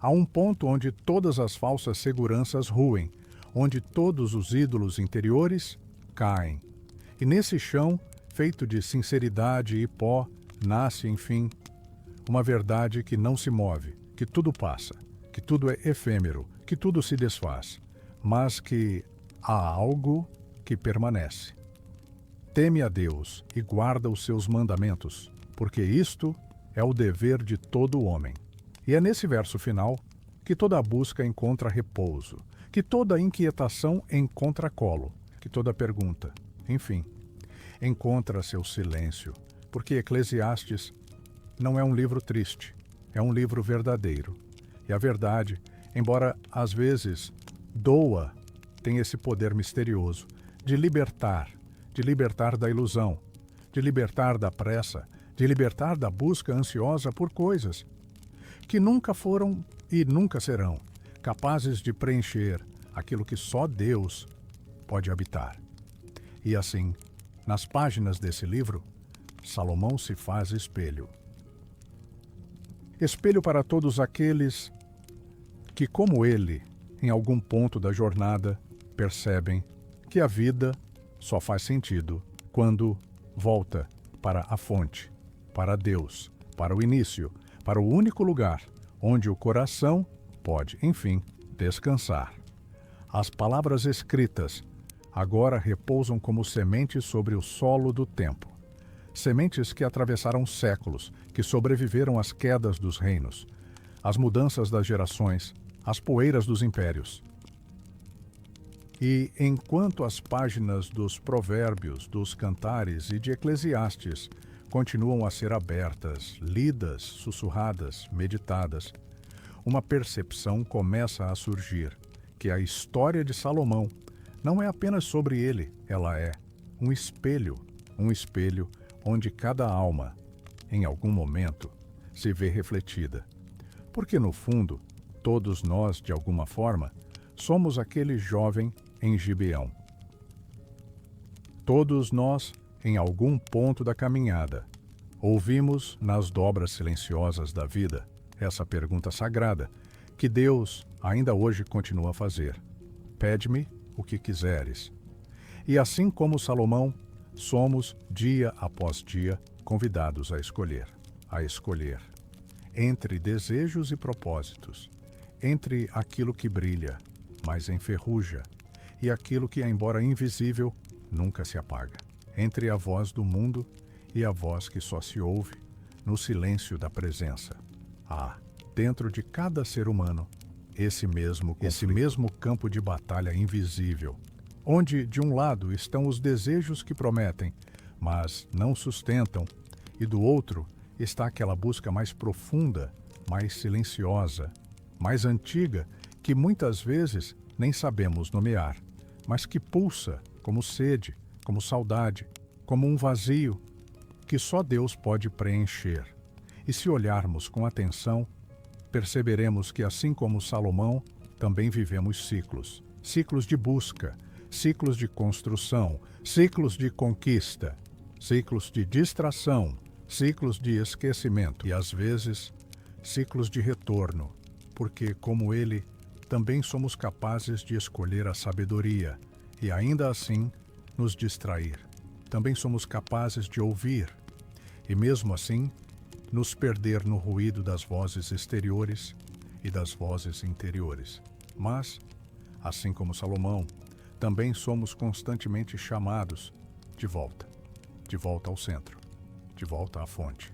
a um ponto onde todas as falsas seguranças ruem, onde todos os ídolos interiores caem. E nesse chão, feito de sinceridade e pó, nasce, enfim, uma verdade que não se move, que tudo passa, que tudo é efêmero, que tudo se desfaz, mas que há algo que permanece. Teme a Deus e guarda os seus mandamentos, porque isto é o dever de todo homem. E é nesse verso final que toda busca encontra repouso, que toda inquietação encontra colo, que toda pergunta, enfim, encontra seu silêncio, porque Eclesiastes não é um livro triste, é um livro verdadeiro. E a verdade, embora às vezes doa, tem esse poder misterioso de libertar da ilusão, de libertar da pressa, de libertar da busca ansiosa por coisas que nunca foram e nunca serão capazes de preencher aquilo que só Deus pode habitar. E assim, nas páginas desse livro, Salomão se faz espelho. Espelho para todos aqueles que, como ele, em algum ponto da jornada, percebem que a vida só faz sentido quando volta para a fonte, para Deus, para o início, para o único lugar onde o coração pode, enfim, descansar. As palavras escritas agora repousam como sementes sobre o solo do tempo. Sementes que atravessaram séculos, que sobreviveram às quedas dos reinos, às mudanças das gerações, às poeiras dos impérios. E enquanto as páginas dos Provérbios, dos Cantares e de Eclesiastes continuam a ser abertas, lidas, sussurradas, meditadas, uma percepção começa a surgir, que a história de Salomão não é apenas sobre ele, ela é um espelho onde cada alma, em algum momento, se vê refletida. Porque, no fundo, todos nós, de alguma forma, somos aquele jovem em Gibeão. Todos nós, em algum ponto da caminhada, ouvimos nas dobras silenciosas da vida essa pergunta sagrada que Deus ainda hoje continua a fazer. Pede-me o que quiseres. E assim como Salomão, somos, dia após dia, convidados a escolher entre desejos e propósitos, entre aquilo que brilha, mas enferruja, e aquilo que, embora invisível, nunca se apaga, entre a voz do mundo e a voz que só se ouve no silêncio da presença. Há, dentro de cada ser humano, esse mesmo campo de batalha invisível, onde de um lado estão os desejos que prometem, mas não sustentam, e do outro está aquela busca mais profunda, mais silenciosa, mais antiga, que muitas vezes nem sabemos nomear, mas que pulsa como sede, como saudade, como um vazio que só Deus pode preencher. E se olharmos com atenção, perceberemos que, assim como Salomão, também vivemos ciclos. Ciclos de busca, ciclos de construção, ciclos de conquista, ciclos de distração, ciclos de esquecimento e, às vezes, ciclos de retorno, porque, como ele, também somos capazes de escolher a sabedoria e, ainda assim, nos distrair. Também somos capazes de ouvir e, mesmo assim, nos perder no ruído das vozes exteriores e das vozes interiores. Mas, assim como Salomão, também somos constantemente chamados de volta ao centro, de volta à fonte,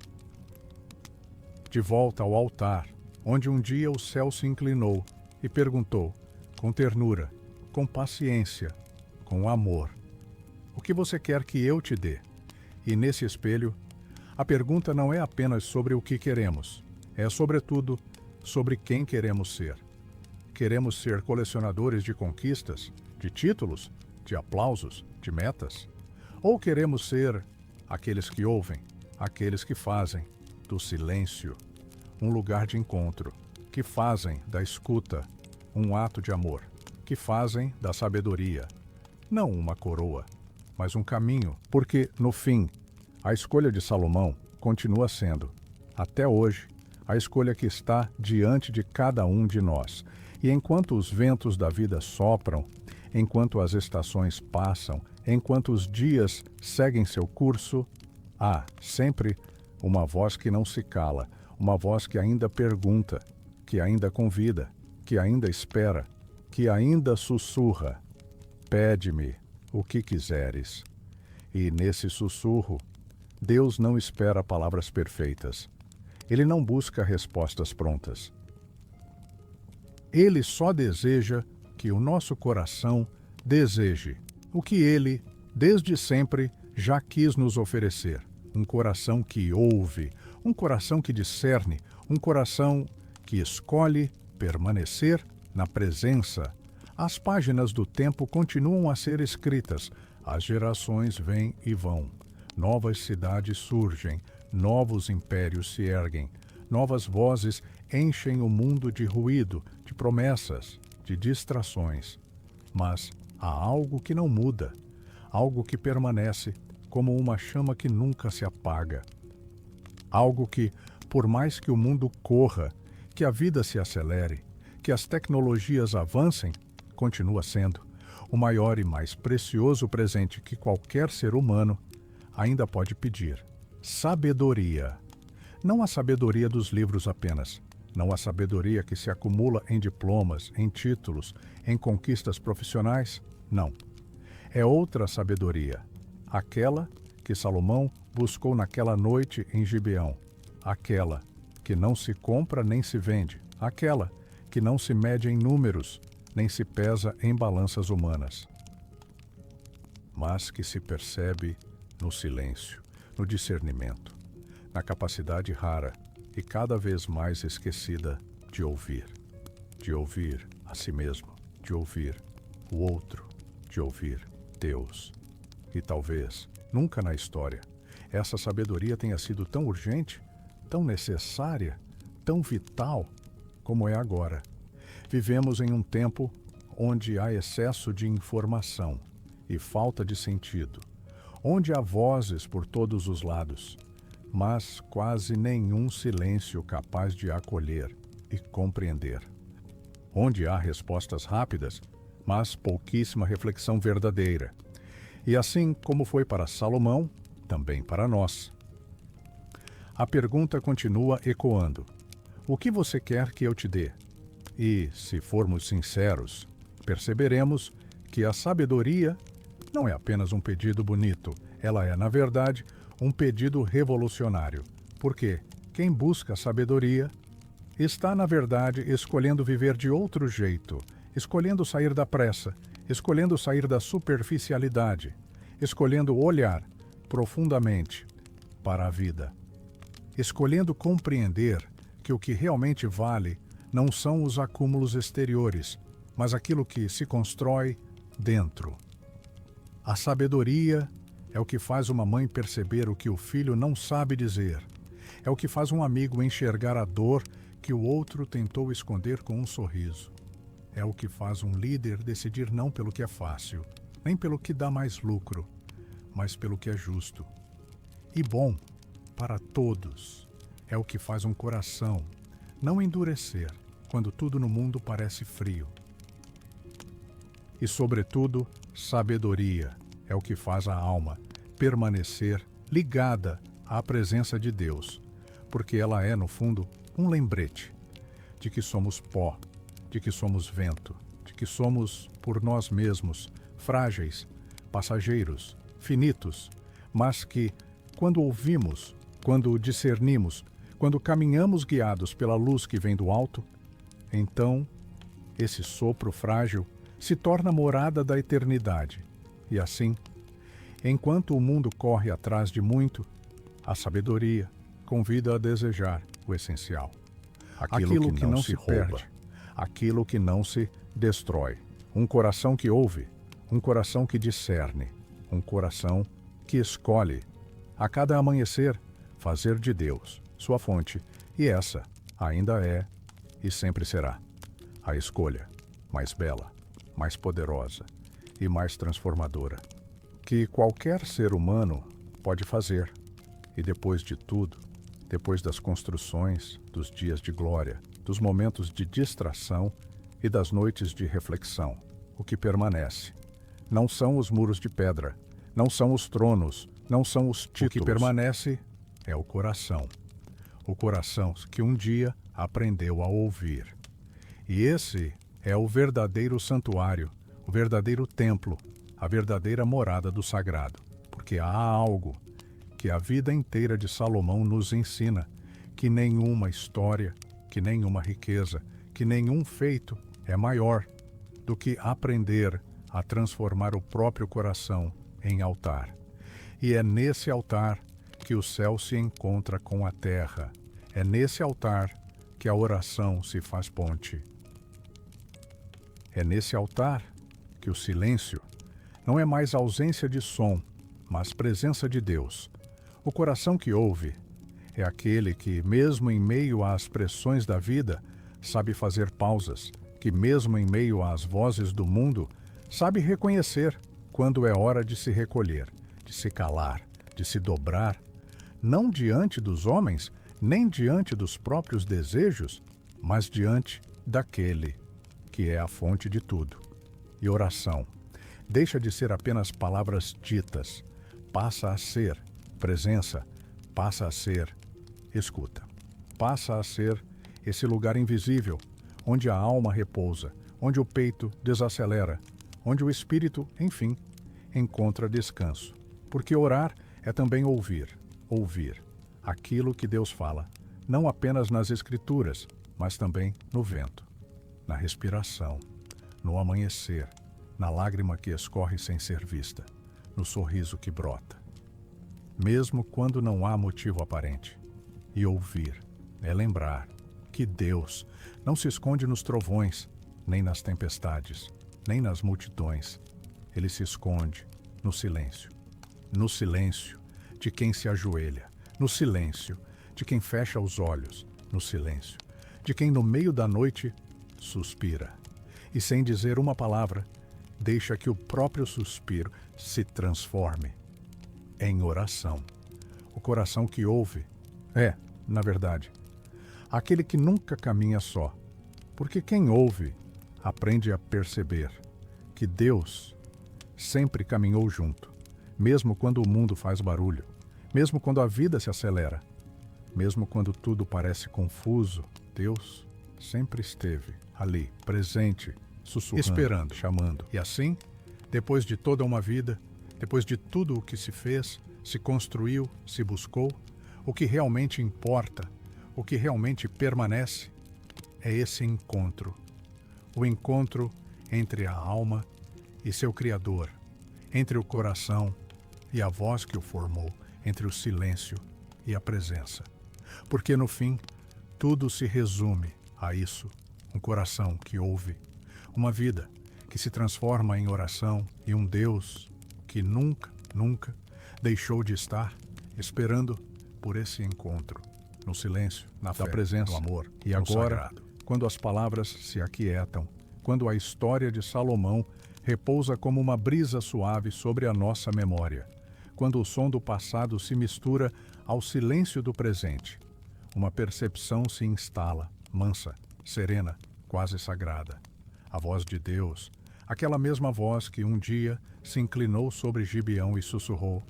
de volta ao altar, onde um dia o céu se inclinou e perguntou, com ternura, com paciência, com amor, o que você quer que eu te dê? E nesse espelho, a pergunta não é apenas sobre o que queremos, é sobretudo sobre quem queremos ser. Queremos ser colecionadores de conquistas, de títulos, de aplausos, de metas? Ou queremos ser aqueles que ouvem, aqueles que fazem do silêncio um lugar de encontro, que fazem da escuta um ato de amor, que fazem da sabedoria não uma coroa, mas um caminho, porque, no fim, a escolha de Salomão continua sendo, até hoje, a escolha que está diante de cada um de nós. E enquanto os ventos da vida sopram, enquanto as estações passam, enquanto os dias seguem seu curso, há sempre uma voz que não se cala, uma voz que ainda pergunta, que ainda convida, que ainda espera, que ainda sussurra: pede-me o que quiseres. E nesse sussurro, Deus não espera palavras perfeitas. Ele não busca respostas prontas. Ele só deseja que o nosso coração deseje o que ele, desde sempre, já quis nos oferecer. Um coração que ouve, um coração que discerne, um coração que escolhe permanecer na presença. As páginas do tempo continuam a ser escritas, as gerações vêm e vão. Novas cidades surgem, novos impérios se erguem, novas vozes enchem o mundo de ruído, de promessas, de distrações. Mas há algo que não muda, algo que permanece como uma chama que nunca se apaga. Algo que, por mais que o mundo corra, que a vida se acelere, que as tecnologias avancem, continua sendo o maior e mais precioso presente que qualquer ser humano ainda pode pedir: sabedoria. Não a sabedoria dos livros apenas, não a sabedoria que se acumula em diplomas, em títulos, em conquistas profissionais, não. É outra sabedoria, aquela que Salomão buscou naquela noite em Gibeão, aquela que não se compra nem se vende, aquela que não se mede em números, nem se pesa em balanças humanas, mas que se percebe no silêncio, no discernimento, na capacidade rara e cada vez mais esquecida de ouvir a si mesmo, de ouvir o outro, de ouvir Deus. E talvez, nunca na história, essa sabedoria tenha sido tão urgente, tão necessária, tão vital como é agora. Vivemos em um tempo onde há excesso de informação e falta de sentido, onde há vozes por todos os lados, mas quase nenhum silêncio capaz de acolher e compreender. Onde há respostas rápidas, mas pouquíssima reflexão verdadeira. E assim como foi para Salomão, também para nós. A pergunta continua ecoando: o que você quer que eu te dê? E, se formos sinceros, perceberemos que a sabedoria não é apenas um pedido bonito, ela é, na verdade, um pedido revolucionário, porque quem busca sabedoria está, na verdade, escolhendo viver de outro jeito, escolhendo sair da pressa, escolhendo sair da superficialidade, escolhendo olhar profundamente para a vida, escolhendo compreender que o que realmente vale não são os acúmulos exteriores, mas aquilo que se constrói dentro. A sabedoria é o que faz uma mãe perceber o que o filho não sabe dizer. É o que faz um amigo enxergar a dor que o outro tentou esconder com um sorriso. É o que faz um líder decidir não pelo que é fácil, nem pelo que dá mais lucro, mas pelo que é justo e bom para todos. É o que faz um coração não endurecer quando tudo no mundo parece frio. E, sobretudo, sabedoria é o que faz a alma permanecer ligada à presença de Deus, porque ela é, no fundo, um lembrete de que somos pó, de que somos vento, de que somos, por nós mesmos, frágeis, passageiros, finitos, mas que, quando ouvimos, quando discernimos, quando caminhamos guiados pela luz que vem do alto, então esse sopro frágil se torna morada da eternidade. E assim, enquanto o mundo corre atrás de muito, a sabedoria convida a desejar o essencial. Aquilo que não se rouba, aquilo que não se destrói. Um coração que ouve, um coração que discerne, um coração que escolhe, a cada amanhecer, fazer de Deus sua fonte, e essa ainda é e sempre será a escolha mais bela, mais poderosa e mais transformadora que qualquer ser humano pode fazer. E depois de tudo, depois das construções, dos dias de glória, dos momentos de distração e das noites de reflexão, o que permanece não são os muros de pedra, não são os tronos, não são os títulos. O que permanece é o coração que um dia aprendeu a ouvir. E esse é o verdadeiro santuário, o verdadeiro templo, a verdadeira morada do sagrado, porque há algo que a vida inteira de Salomão nos ensina, que nenhuma história, que nenhuma riqueza, que nenhum feito é maior do que aprender a transformar o próprio coração em altar. E é nesse altar que o céu se encontra com a terra. É nesse altar que a oração se faz ponte. É nesse altar que o silêncio não é mais ausência de som, mas presença de Deus. O coração que ouve é aquele que, mesmo em meio às pressões da vida, sabe fazer pausas, que mesmo em meio às vozes do mundo, sabe reconhecer quando é hora de se recolher, de se calar, de se dobrar, não diante dos homens, nem diante dos próprios desejos, mas diante daquele que é a fonte de tudo. E oração deixa de ser apenas palavras ditas, passa a ser presença, passa a ser escuta, passa a ser esse lugar invisível, onde a alma repousa, onde o peito desacelera, onde o espírito, enfim, encontra descanso. Porque orar é também ouvir aquilo que Deus fala, não apenas nas Escrituras, mas também no vento, na respiração, no amanhecer, na lágrima que escorre sem ser vista, no sorriso que brota. Mesmo quando não há motivo aparente. E ouvir é lembrar que Deus não se esconde nos trovões, nem nas tempestades, nem nas multidões. Ele se esconde no silêncio. No silêncio de quem se ajoelha, no silêncio de quem fecha os olhos, no silêncio de quem no meio da noite suspira. E sem dizer uma palavra, deixa que o próprio suspiro se transforme em oração. O coração que ouve é, na verdade, aquele que nunca caminha só, porque quem ouve aprende a perceber que Deus sempre caminhou junto, mesmo quando o mundo faz barulho, mesmo quando a vida se acelera, mesmo quando tudo parece confuso, Deus sempre esteve ali, presente, sussurrando, esperando, chamando. E assim, depois de toda uma vida, depois de tudo o que se fez, se construiu, se buscou, o que realmente importa, o que realmente permanece, é esse encontro. O encontro entre a alma e seu Criador, entre o coração e a voz que o formou, entre o silêncio e a presença. Porque no fim, tudo se resume a isso: um coração que ouve, uma vida que se transforma em oração e um Deus que nunca, nunca deixou de estar esperando por esse encontro, no silêncio, na fé, presença, no amor e agora, sagrado. Quando as palavras se aquietam, quando a história de Salomão repousa como uma brisa suave sobre a nossa memória, quando o som do passado se mistura ao silêncio do presente, uma percepção se instala, mansa, serena, quase sagrada. A voz de Deus, aquela mesma voz que um dia se inclinou sobre Gibeão e sussurrou: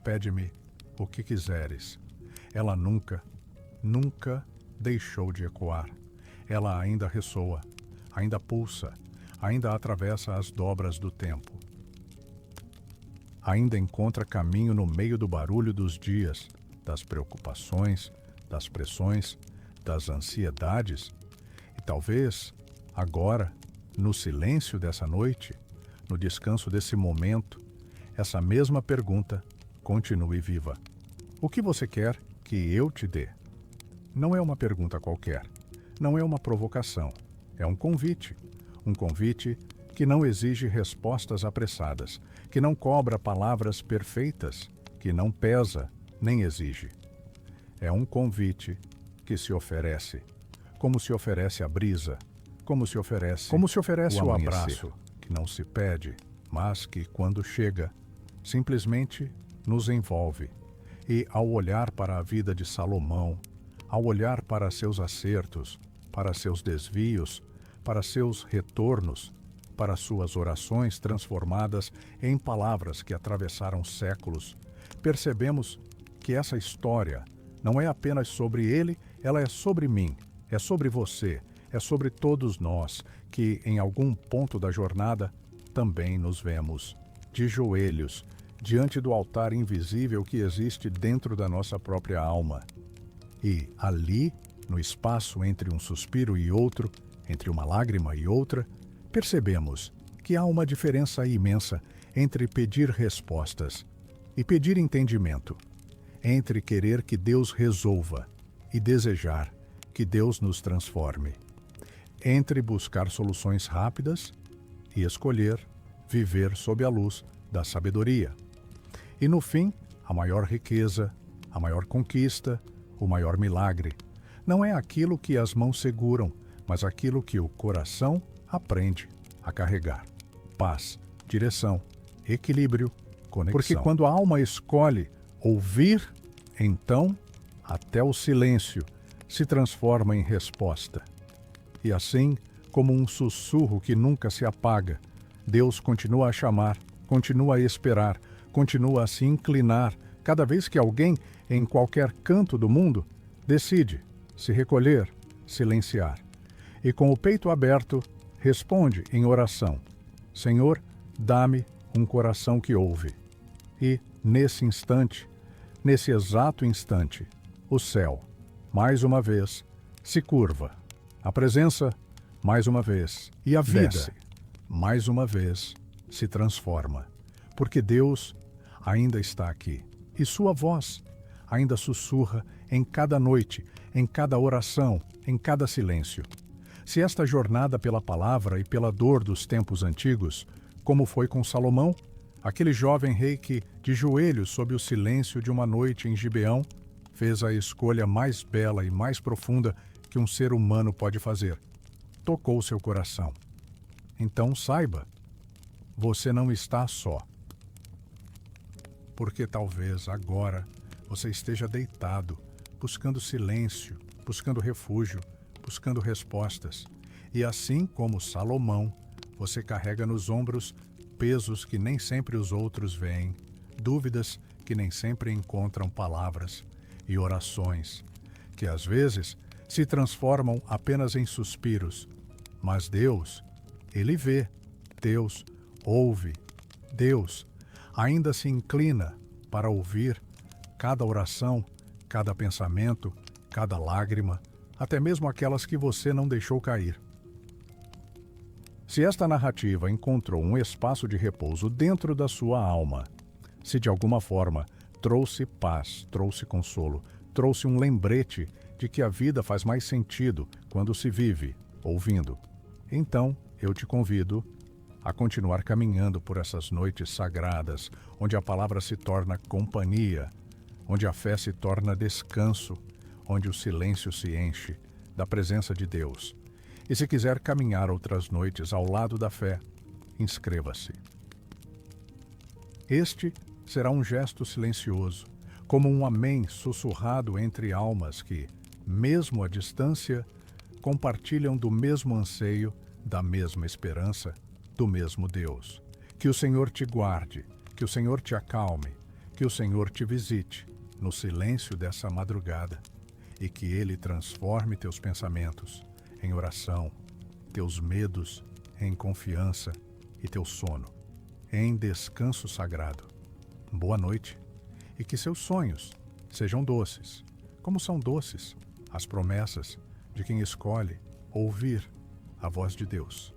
"Pede-me o que quiseres." Ela nunca, nunca deixou de ecoar. Ela ainda ressoa, ainda pulsa, ainda atravessa as dobras do tempo. Ainda encontra caminho no meio do barulho dos dias, das preocupações, das pressões, das ansiedades. E talvez, agora, no silêncio dessa noite, no descanso desse momento, essa mesma pergunta continue viva. O que você quer que eu te dê? Não é uma pergunta qualquer, não é uma provocação, é um convite. Um convite que não exige respostas apressadas, que não cobra palavras perfeitas, que não pesa nem exige. É um convite que se oferece, como se oferece a brisa, como se oferece o abraço, que não se pede, mas que, quando chega, simplesmente nos envolve. E ao olhar para a vida de Salomão, ao olhar para seus acertos, para seus desvios, para seus retornos, para suas orações transformadas em palavras que atravessaram séculos, percebemos que essa história não é apenas sobre ele, ela é sobre mim, é sobre você, é sobre todos nós que, em algum ponto da jornada, também nos vemos de joelhos diante do altar invisível que existe dentro da nossa própria alma. E ali, no espaço entre um suspiro e outro, entre uma lágrima e outra, percebemos que há uma diferença imensa entre pedir respostas e pedir entendimento, entre querer que Deus resolva e desejar que Deus nos transforme, entre buscar soluções rápidas e escolher viver sob a luz da sabedoria. E no fim, a maior riqueza, a maior conquista, o maior milagre, não é aquilo que as mãos seguram, mas aquilo que o coração aprende a carregar. Paz, direção, equilíbrio, conexão. Porque quando a alma escolhe ouvir, então até o silêncio se transforma em resposta. E assim, como um sussurro que nunca se apaga, Deus continua a chamar, continua a esperar, continua a se inclinar cada vez que alguém, em qualquer canto do mundo, decide se recolher, silenciar. E com o peito aberto, responde em oração: Senhor, dá-me um coração que ouve. E, nesse instante, nesse exato instante, o céu, mais uma vez, se curva. A presença, mais uma vez, e a vida, desce, mais uma vez, se transforma. Porque Deus ainda está aqui. E sua voz ainda sussurra em cada noite, em cada oração, em cada silêncio. Se esta jornada pela palavra e pela dor dos tempos antigos, como foi com Salomão, aquele jovem rei que, de joelhos sob o silêncio de uma noite em Gibeão, fez a escolha mais bela e mais profunda que um ser humano pode fazer. Tocou seu coração. Então saiba, você não está só. Porque talvez agora você esteja deitado, buscando silêncio, buscando refúgio, buscando respostas. E assim como Salomão, você carrega nos ombros pesos que nem sempre os outros veem, dúvidas que nem sempre encontram palavras e orações, que às vezes se transformam apenas em suspiros. Mas Deus, Ele vê, Deus ouve, Deus ainda se inclina para ouvir cada oração, cada pensamento, cada lágrima, até mesmo aquelas que você não deixou cair. Se esta narrativa encontrou um espaço de repouso dentro da sua alma, se de alguma forma trouxe paz, trouxe consolo, trouxe um lembrete de que a vida faz mais sentido quando se vive ouvindo, então eu te convido a continuar caminhando por essas noites sagradas, onde a palavra se torna companhia, onde a fé se torna descanso, onde o silêncio se enche da presença de Deus. E se quiser caminhar outras noites ao lado da fé, inscreva-se. Este será um gesto silencioso, como um amém sussurrado entre almas que, mesmo à distância, compartilham do mesmo anseio, da mesma esperança, do mesmo Deus. Que o Senhor te guarde, que o Senhor te acalme, que o Senhor te visite no silêncio dessa madrugada e que Ele transforme teus pensamentos em oração, teus medos em confiança e teu sono em descanso sagrado. Boa noite e que seus sonhos sejam doces, como são doces as promessas de quem escolhe ouvir a voz de Deus.